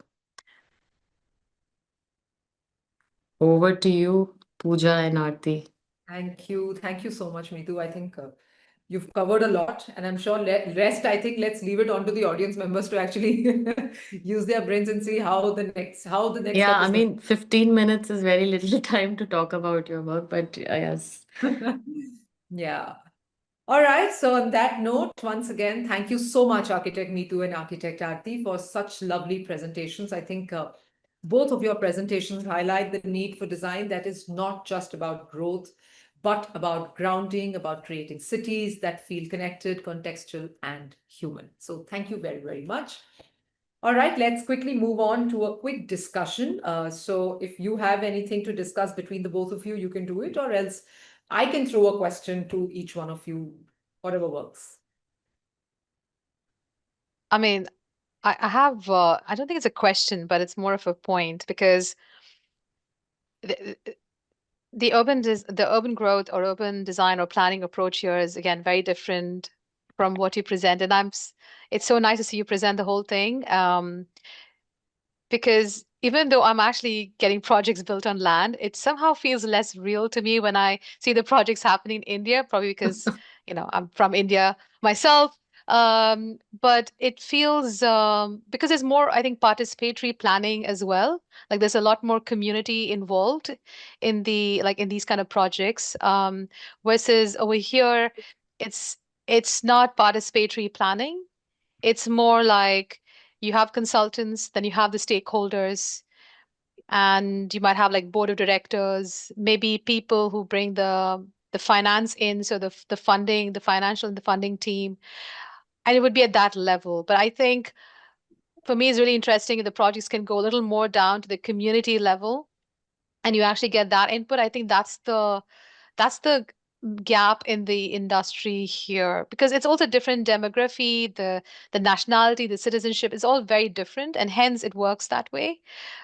Over to you, Pooja and Aarti. Thank you. Thank you so much, Mitu. I think you've covered a lot, and I'm sure rest, I think let's leave it on to the audience members to actually use their brains and see how the next Yeah, step I is going. mean, 15 minutes is very little time to talk about your work, but yes. Yeah. All right. So on that note, once again, thank you so much, Architect Neetu and Architect Aarti, for such lovely presentations. I think both of your presentations highlight the need for design that is not just about growth, but about grounding, about creating cities that feel connected, contextual, and human. So thank you very, very much. All right, let's quickly move on to a quick discussion. So if you have anything to discuss between the both of you can do it, or else I can throw a question to each one of you, whatever works. I mean, I have, I don't think it's a question, but it's more of a point because the, the urban growth or urban design or planning approach here is again very different from what you present. And it's so nice to see you present the whole thing. Because even though I'm actually getting projects built on land, it somehow feels less real to me when I see the projects happening in India, probably because, I'm from India myself. But it feels because there's more, I think, participatory planning as well. Like there's a lot more community involved in in these kind of projects. Versus over here, it's it's not participatory planning. It's more like you have consultants, then you have the stakeholders, and you might have like board of directors, maybe people who bring the finance in, so the funding, the financial and the funding team, and it would be at that level. But I think for me, it's really interesting if the projects can go a little more down to the community level, and you actually get that input. I think that's the gap in the industry here because it's also different demography, the nationality, the citizenship is all very different, and hence it works that way.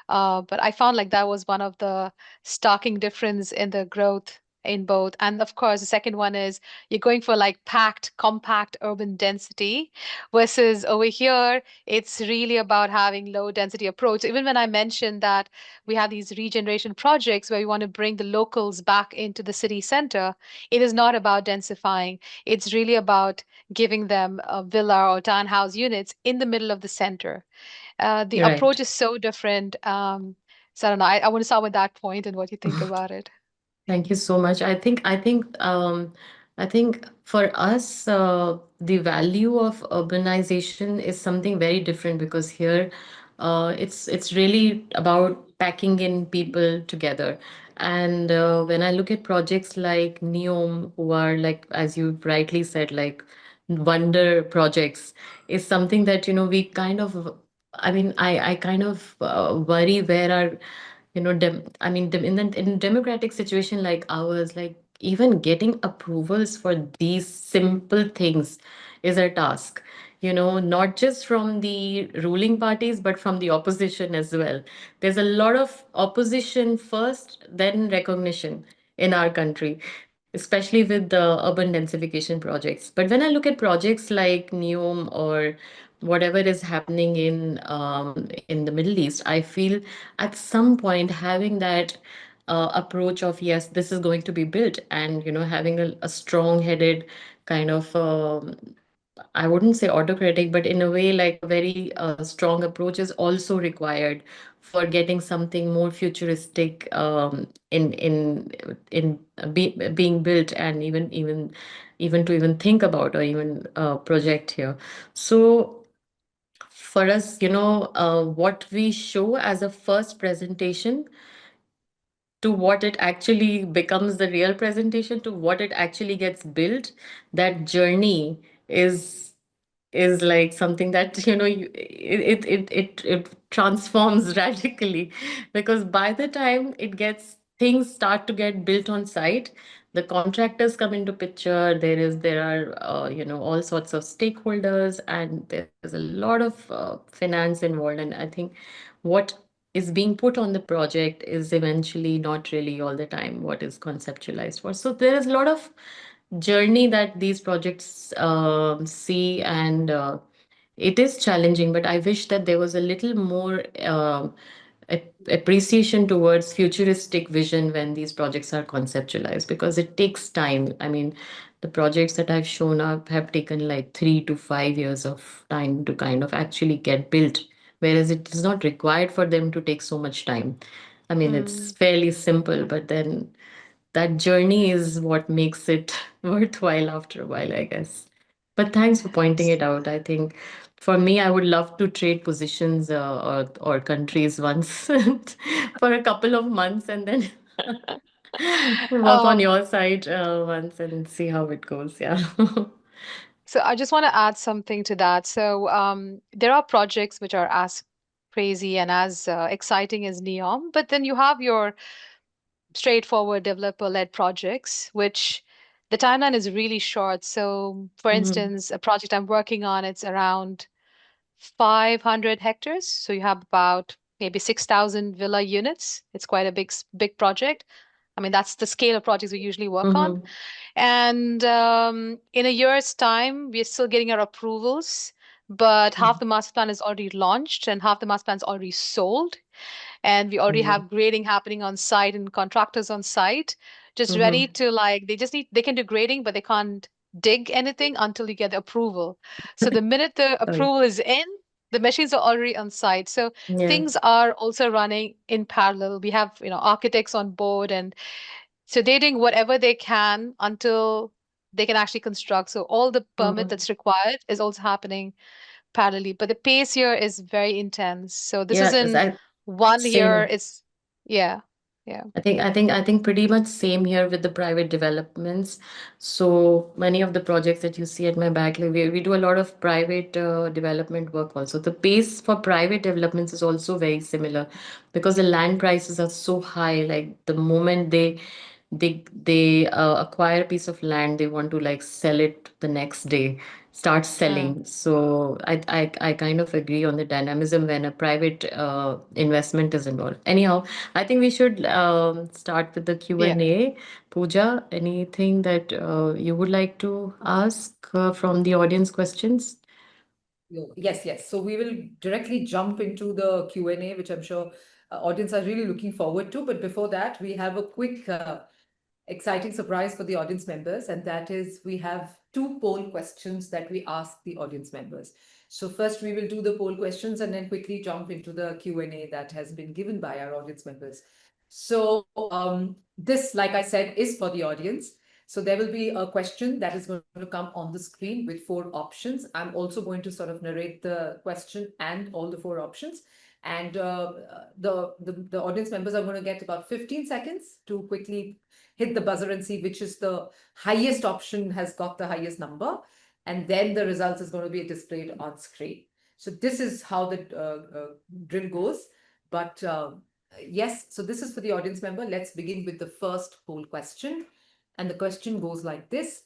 But I found like that was one of the starking difference in the growth in both. And of course, the second one is you're going for like packed, compact urban density versus over here, it's really about having low density approach. Even when I mentioned that we have these regeneration projects where we want to bring the locals back into the city center, it is not about densifying. It's really about giving them a villa or townhouse units in the middle of the center. The Right. approach is so different. So I don't know. I want to start with that point and what you think about it. Thank you so much. I think for us, the value of urbanization is something very different because here, it's really about packing in people together. And when I look at projects like NEOM, who are like, as you rightly said, like wonder projects, is something that we kind of. I mean, I kind of worry where our I mean, in democratic situation like ours, like even getting approvals for these simple things is a task. Not just from the ruling parties, but from the opposition as well. There's a lot of opposition first, then recognition in our country, especially with the urban densification projects. But when I look at projects like NEOM or whatever is happening in the Middle East, I feel at some point having that approach of yes, this is going to be built, and having a strong-headed kind of I wouldn't say autocratic, but in a way, like a very strong approach is also required for getting something more futuristic being built, and even to even think about or even project here. So for us, what we show as a first presentation to what it actually becomes the real presentation to what it actually gets built, that journey is like something that it transforms radically, because by the time things start to get built on site, the contractors come into picture. There are all sorts of stakeholders, and there's a lot of finance involved. And I think what is being put on the project is eventually not really all the time what is conceptualized for. So there is a lot of journey that these projects see, and it is challenging, but I wish that there was a little more appreciation towards futuristic vision when these projects are conceptualized, because it takes time. I mean, the projects that I've shown up have taken like 3 to 5 years of time to kind of actually get built, whereas it is not required for them to take so much time. I mean, it's Mm. fairly simple, but then that journey is what makes it worthwhile after a while, I guess. But thanks for pointing it out. I think for me, I would love to trade positions or countries once for a couple of months, and then work on Um, your side once and see how it goes. Yeah. So I just want to add something to that. So there are projects which are as crazy and as exciting as Neom, but then you have your straightforward developer-led projects, which the timeline is really short. So, for Mm-hmm. instance, a project I'm working on, it's around 500 hectares. So you have about maybe 6,000 villa units. It's quite a big project. I mean, that's the scale of projects we usually work on. Mm-hmm. And in a year's time, we're still getting our approvals, but half the master plan is already launched and half the master plan is already sold. And we already Mm-hmm. have grading happening on site and contractors on site, just ready Mm-hmm. to like, they can do grading, but they can't dig anything until you get the approval. So the minute the Sorry. approval is in, the machines are already on site. So Yeah. things are also running in parallel. We have, architects on board, and so they're doing whatever they can until they can actually construct. So all the permit Mm-hmm. that's required is also happening parallelly. But the pace here is very intense. So this is Yeah. in 1 year. Same. It's yeah, yeah, I think pretty much same here with the private developments. So many of the projects that you see at my back, like we do a lot of private development work also. The pace for private developments is also very similar because the land prices are so high. Like the moment they acquire a piece of land, they want to like sell it the next day, start mm, selling. So I kind of agree on the dynamism when a private investment is involved. Anyhow, I think we should start with the yeah. Q&A. Pooja, anything that you would like to ask from the audience questions? Yes, yes. So we will directly jump into the Q&A, which I'm sure audience are really looking forward to. But before that, we have a quick exciting surprise for the audience members, and that is we have two poll questions that we ask the audience members. So first we will do the poll questions and then quickly jump into the Q&A that has been given by our audience members. So this, like I said, is for the audience. So there will be a question that is going to come on the screen with 4 options. I'm also going to sort of narrate the question and all the 4 options. And the audience members are going to get about 15 seconds to quickly hit the buzzer and see which is the highest option has got the highest number. And then the results is going to be displayed on screen. So this is how the drill goes. But yes, so this is for the audience member. Let's begin with the first poll question. And the question goes like this.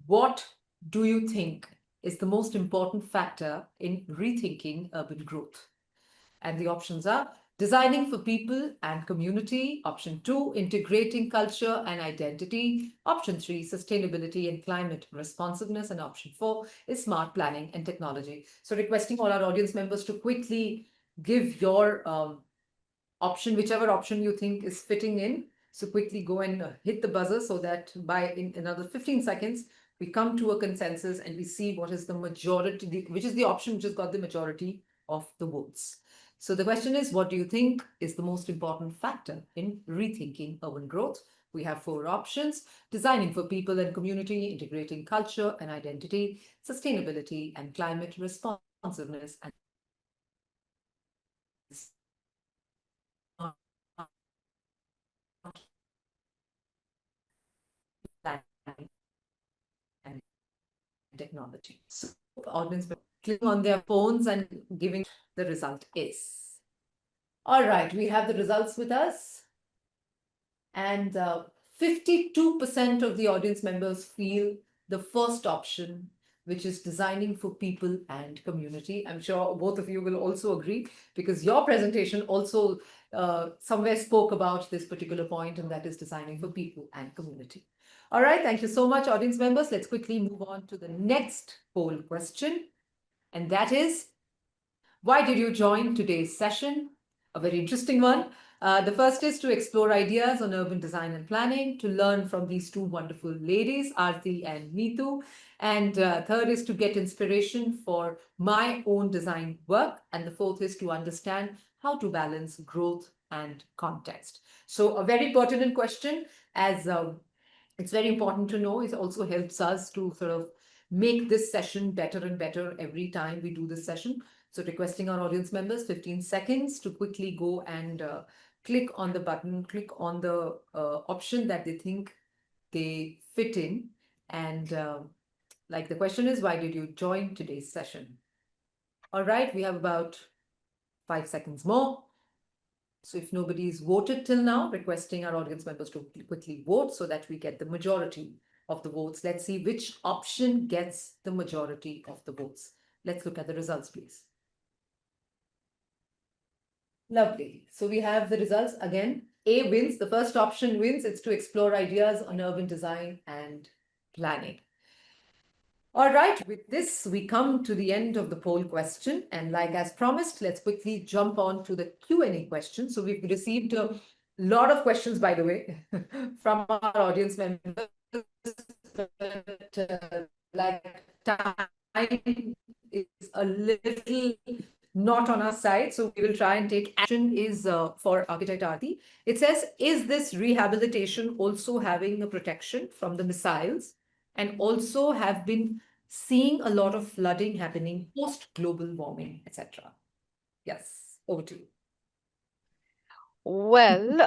What do you think is the most important factor in rethinking urban growth? And the options are designing for people and community. Option 2, integrating culture and identity. Option 3, sustainability and climate responsiveness. And option 4 is smart planning and technology. So requesting all our audience members to quickly give your option, whichever option you think is fitting in. So quickly go and hit the buzzer so that by in another 15 seconds, we come to a consensus and we see what is the majority, which is the option which has got the majority of the votes. So the question is, what do you think is the most important factor in rethinking urban growth? We have 4 options: designing for people and community, integrating culture and identity, sustainability and climate responsiveness, and and technology. So audience clicking on their phones and giving the result is. All right, we have the results with us. And 52% of the audience members feel the first option, which is designing for people and community. I'm sure both of you will also agree because your presentation also somewhere spoke about this particular point, and that is designing for people and community. All right, thank you so much, audience members. Let's quickly move on to the next poll question. And that is, why did you join today's session? A very interesting one. The first is to explore ideas on urban design and planning, to learn from these two wonderful ladies, Aarathi and Mitu. And third is to get inspiration for my own design work. And the fourth is to understand how to balance growth and context. So a very pertinent question, as it's very important to know. It also helps us to sort of make this session better and better every time we do this session. So requesting our audience members 15 seconds to quickly go and click on the button, click on the option that they think they fit in, and Like the question is, why did you join today's session? All right, we have about 5 seconds more. So if nobody's voted till now, requesting our audience members to quickly vote so that we get the majority of the votes. Let's see which option gets the majority of the votes. Let's look at the results, please. Lovely. So we have the results again. A wins. The first option wins. It's to explore ideas on urban design and planning. All right, with this, we come to the end of the poll question. And like as promised, let's quickly jump on to the Q&A question. So we've received a lot of questions, by the way, from our audience members. But, like time is a little not on our side, so we will try and take action. Is for architect Aarathi. It says, is this rehabilitation also having a protection from the missiles, and also have been seeing a lot of flooding happening post global warming, etc.? Yes, over to you. Well,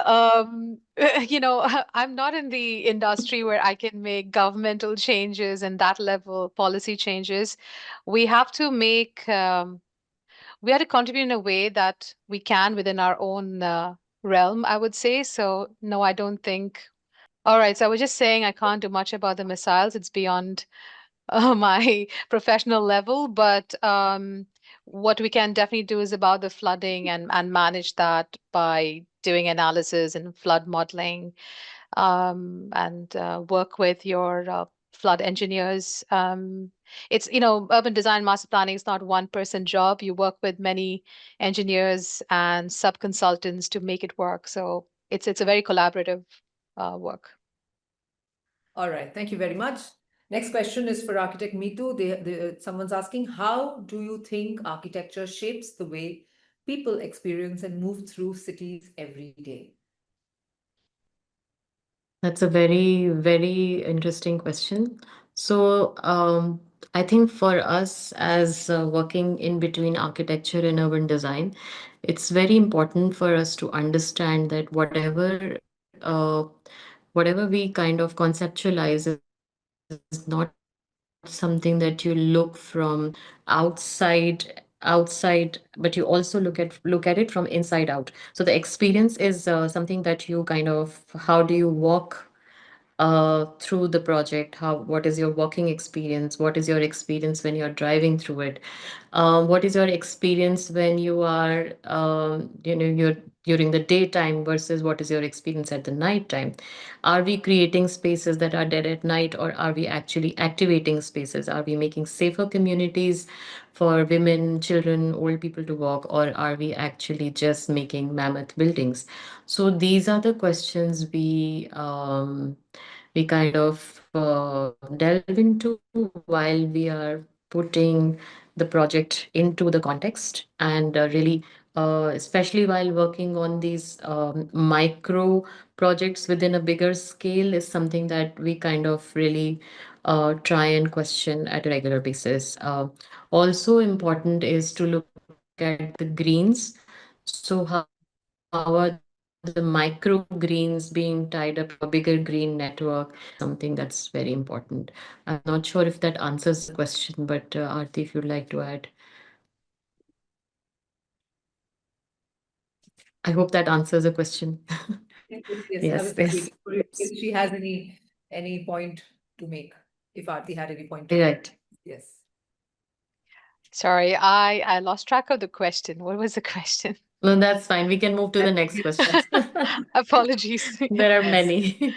I'm not in the industry where I can make governmental changes and that level policy changes. We have to make, we have to contribute in a way that we can within our own realm, I would say. So, no, I don't think. All right. So I was just saying I can't do much about the missiles. It's beyond my professional level, but what we can definitely do is about the flooding and manage that by doing analysis and flood modeling, and work with your flood engineers. It's, urban design master planning is not one person job. You work with many engineers and sub consultants to make it work. So it's a very collaborative work. All right, thank you very much. Next question is for architect Mitu. Someone's asking, how do you think architecture shapes the way people experience and move through cities every day? That's a very, very interesting question. So, I think for us as working in between architecture and urban design, it's very important for us to understand that whatever we kind of conceptualize is not something that you look from outside, but you also look at it from inside out. So the experience is something that you kind of, how do you walk through the project, how, what is your walking experience, what is your experience when you're driving through it, what is your experience when you are you're during the daytime versus what is your experience at the night time. Are we creating spaces that are dead at night, or are we actually activating spaces? Are we making safer communities for women, children, old people to walk, or are we actually just making mammoth buildings? So these are the questions we kind of delve into while we are putting the project into the context. And really, especially while working on these micro projects within a bigger scale, is something that we kind of really try and question at a regular basis. Also important is to look at the greens. So how are the micro greens being tied up into a bigger green network? Something that's very important. I'm not sure if that answers the question, but Aarti, if you'd like to add. I hope that answers the question. Yes, I Yes, was yes. waiting for it if she has any point to make. If Aarti had any point to make. Right. Yes. Sorry, I lost track of the question. What was the question? No, that's fine. We can move to the next questions. Apologies. There are Yes. many.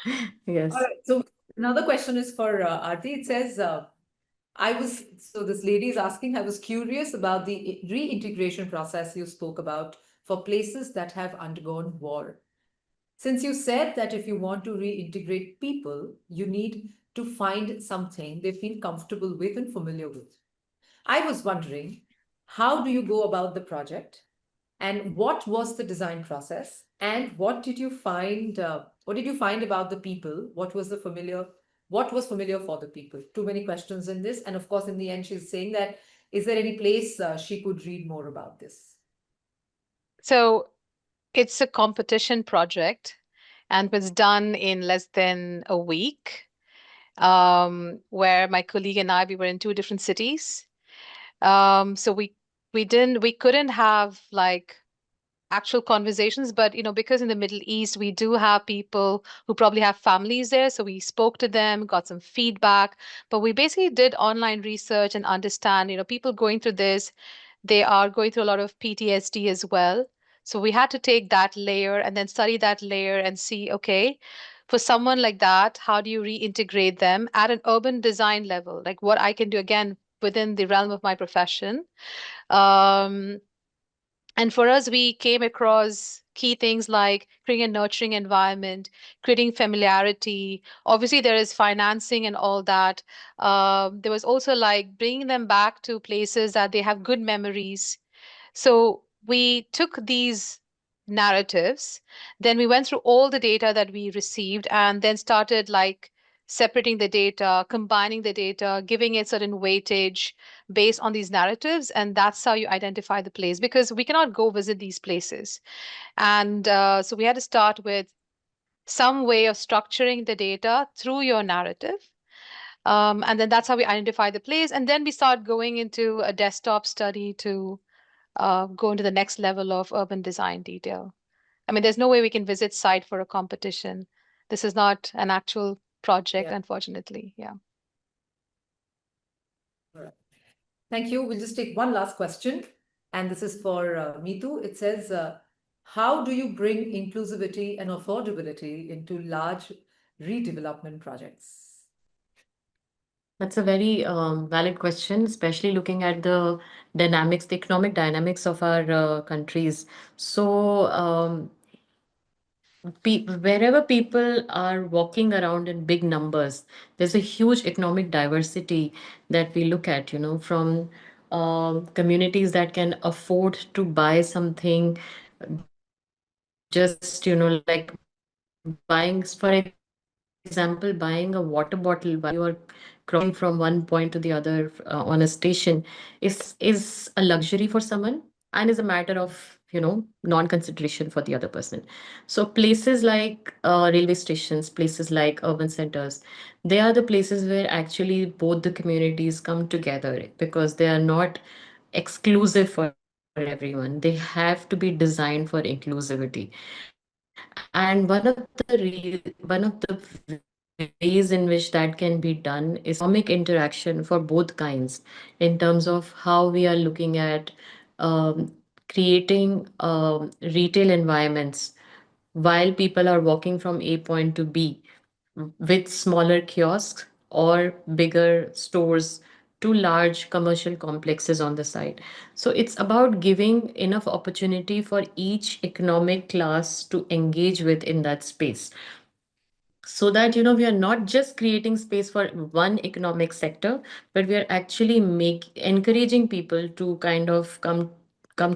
All Yes. right. So another question is for Aarti. It says, so this lady is asking, I was curious about the reintegration process you spoke about for places that have undergone war. Since you said that if you want to reintegrate people, you need to find something they feel comfortable with and familiar with. I was wondering, how do you go about the project? And what was the design process? And what did you find? What did you find about the people? What was familiar for the people? Too many questions in this. And of course, in the end, she's saying that, is there any place she could read more about this? So it's a competition project and was done in less than a week. where my colleague and I, we were in two different cities. So we couldn't have like actual conversations, but because in the Middle East we do have people who probably have families there, so we spoke to them, got some feedback, but we basically did online research and understand, people going through this, they are going through a lot of PTSD as well. So we had to take that layer and then study that layer and see, okay, for someone like that, how do you reintegrate them at an urban design level? Like what I can do again within the realm of my profession. Um, and for us, we came across key things like creating a nurturing environment, creating familiarity. Obviously, there is financing and all that. There was also like bringing them back to places that they have good memories. So we took these narratives, then we went through all the data that we received, and then started like separating the data, combining the data, giving it certain weightage based on these narratives. And that's how you identify the place because we cannot go visit these places. And so we had to start with some way of structuring the data through your narrative. And then that's how we identify the place. And then we start going into a desktop study to go into the next level of urban design detail. I mean, there's no way we can visit site for a competition. This is not an actual project, Yeah. unfortunately. Yeah. All right. Thank you. We'll just take one last question. And this is for Mitu. It says, how do you bring inclusivity and affordability into large redevelopment projects? That's a very valid question, especially looking at the dynamics, the economic dynamics of our countries. So, wherever people are walking around in big numbers, there's a huge economic diversity that we look at, from communities that can afford to buy something, just, like buying, for example, buying a water bottle while you are crossing from one point to the other on a station is a luxury for someone and is a matter of non-consideration for the other person. So places like railway stations, places like urban centers, they are the places where actually both the communities come together because they are not exclusive for everyone. They have to be designed for inclusivity. And one of the ways in which that can be done is economic interaction for both kinds in terms of how we are looking at creating retail environments while people are walking from A point to B with smaller kiosks or bigger stores to large commercial complexes on the side. So it's about giving enough opportunity for each economic class to engage with in that space so that we are not just creating space for one economic sector, but we are actually encouraging people to kind of come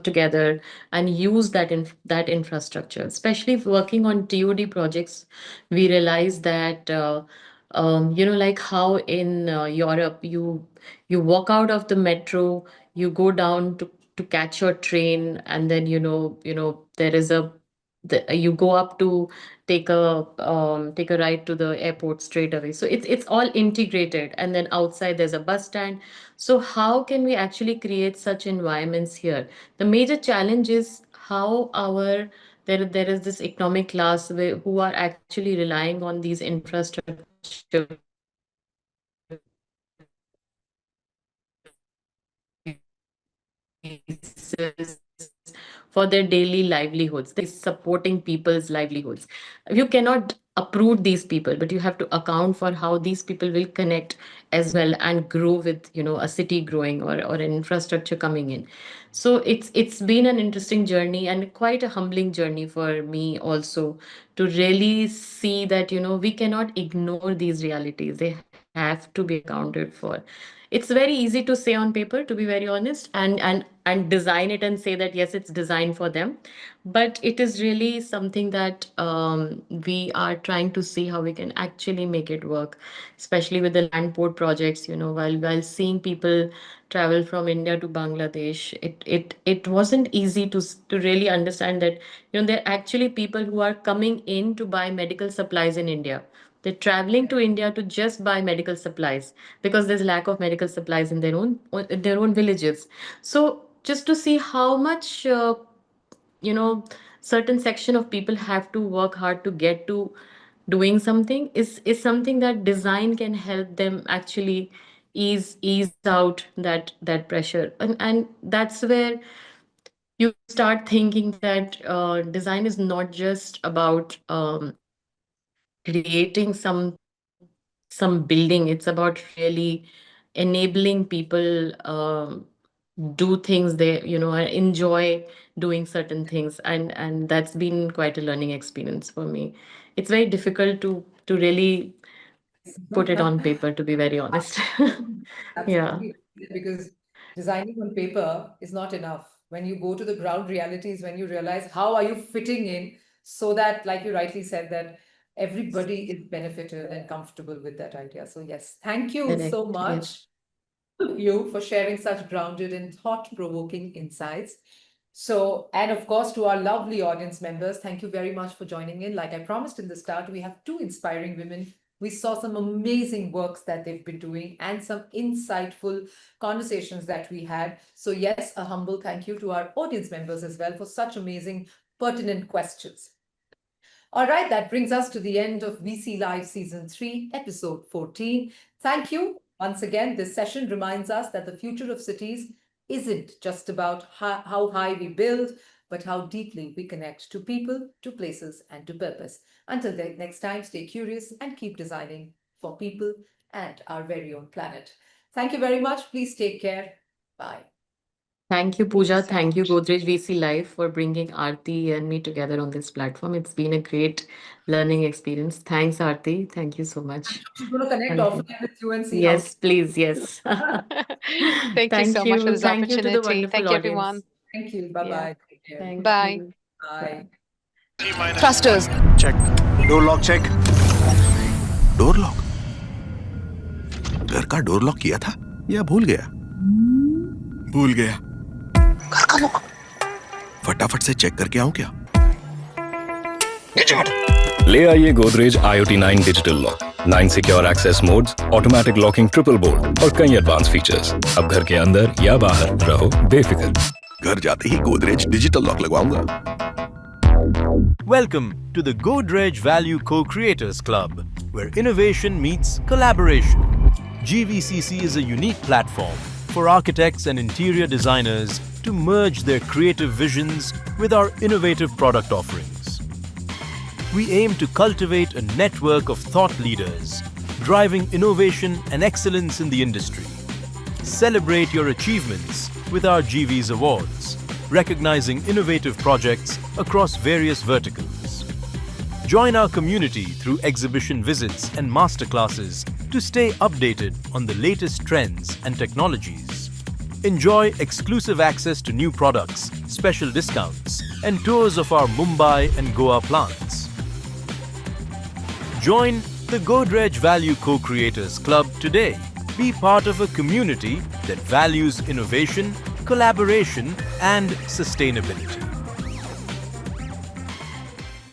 together and use that infrastructure. Especially if working on TOD projects, we realize that like how in Europe you walk out of the metro, you go down to catch your train, and then there is you go up to take a ride to the airport straight away. So it's all integrated, and then outside there's a bus stand. So how can we actually create such environments here? The major challenge is how there is this economic class who are actually relying on these infrastructure pieces for their daily livelihoods. Supporting people's livelihoods. You cannot uproot these people, but you have to account for how these people will connect as well and grow with a city growing or an infrastructure coming in. So it's been an interesting journey and quite a humbling journey for me also to really see that we cannot ignore these realities. They have to be accounted for. It's very easy to say on paper, to be very honest, and design it and say that yes, it's designed for them, but it is really something that we are trying to see how we can actually make it work, especially with the land port projects. While seeing people travel from India to Bangladesh, it wasn't easy to really understand that there are actually people who are coming in to buy medical supplies in India They're traveling to India to just buy medical supplies because there's lack of medical supplies in their own villages. So just to see how much you know certain section of people have to work hard to get to doing something is something that design can help them actually ease out that pressure, and that's where you start thinking that design is not just about creating some building. It's about really enabling people do things they enjoy doing certain things, and that's been quite a learning experience for me. It's very difficult to really put it on paper, to be very honest. Yeah. Absolutely. Because designing on paper is not enough. When you go to the ground realities, when you realize how are you fitting in so that, like you rightly said, that everybody is benefited and comfortable with that idea. So yes, thank you Correct. so Yes. much you for sharing such grounded and thought-provoking insights. So, and of course, to our lovely audience members, thank you very much for joining in. Like I promised in the start, we have two inspiring women. We saw some amazing works that they've been doing and some insightful conversations that we had. So, yes, a humble thank you to our audience members as well for such amazing, pertinent questions. All right, that brings us to the end of VC Live Season 3, Episode 14. Thank you. Once again, this session reminds us that the future of cities isn't just about how high we build, but how deeply we connect to people, to places, and to purpose. Until next time, stay curious and keep designing for people and our very own planet. Thank you very much. Please take care. Bye. Thank you, Pooja. Thank you, Godrej VC Live, for bringing Aarti and me together on this platform. It's been a great learning experience. Thanks, Aarti. Thank you so much. I'm going to connect Thank you. offline with you and see Yes, please. Yes. Thank you so much for this Thank you to the opportunity. wonderful Thank you, everyone. audience. Thank you. Bye-bye. Yeah. Take care. Thank Bye. you. Bye. Thrusters. Check. Door lock check. Door lock घर का door lock किया था या भूल गया? भूल गया. घर का लॉक फटाफट से चेक करके आऊं क्या? ले आइए Godrej IoT 9 digital lock, 9 secure access modes, automatic locking triple bolt और कई एडवांस फीचर्स। अब घर के अंदर या बाहर रहो बेफिक्र। घर जाते ही गोदरेज डिजिटल लॉक लगवाऊंगा। Welcome to the Godrej Value Co-Creators Club, where innovation meets collaboration. GVCC is a unique platform for architects and interior designers to merge their creative visions with our innovative product offerings. We aim to cultivate a network of thought leaders, driving innovation and excellence in the industry. Celebrate your achievements with our GV's awards, recognizing innovative projects across various verticals. Join our community through exhibition visits and masterclasses to stay updated on the latest trends and technologies. Enjoy exclusive access to new products, special discounts, and tours of our Mumbai and Goa plants. Join the Godrej Value Co-Creators Club today. Be part of a community that values innovation, collaboration, and sustainability.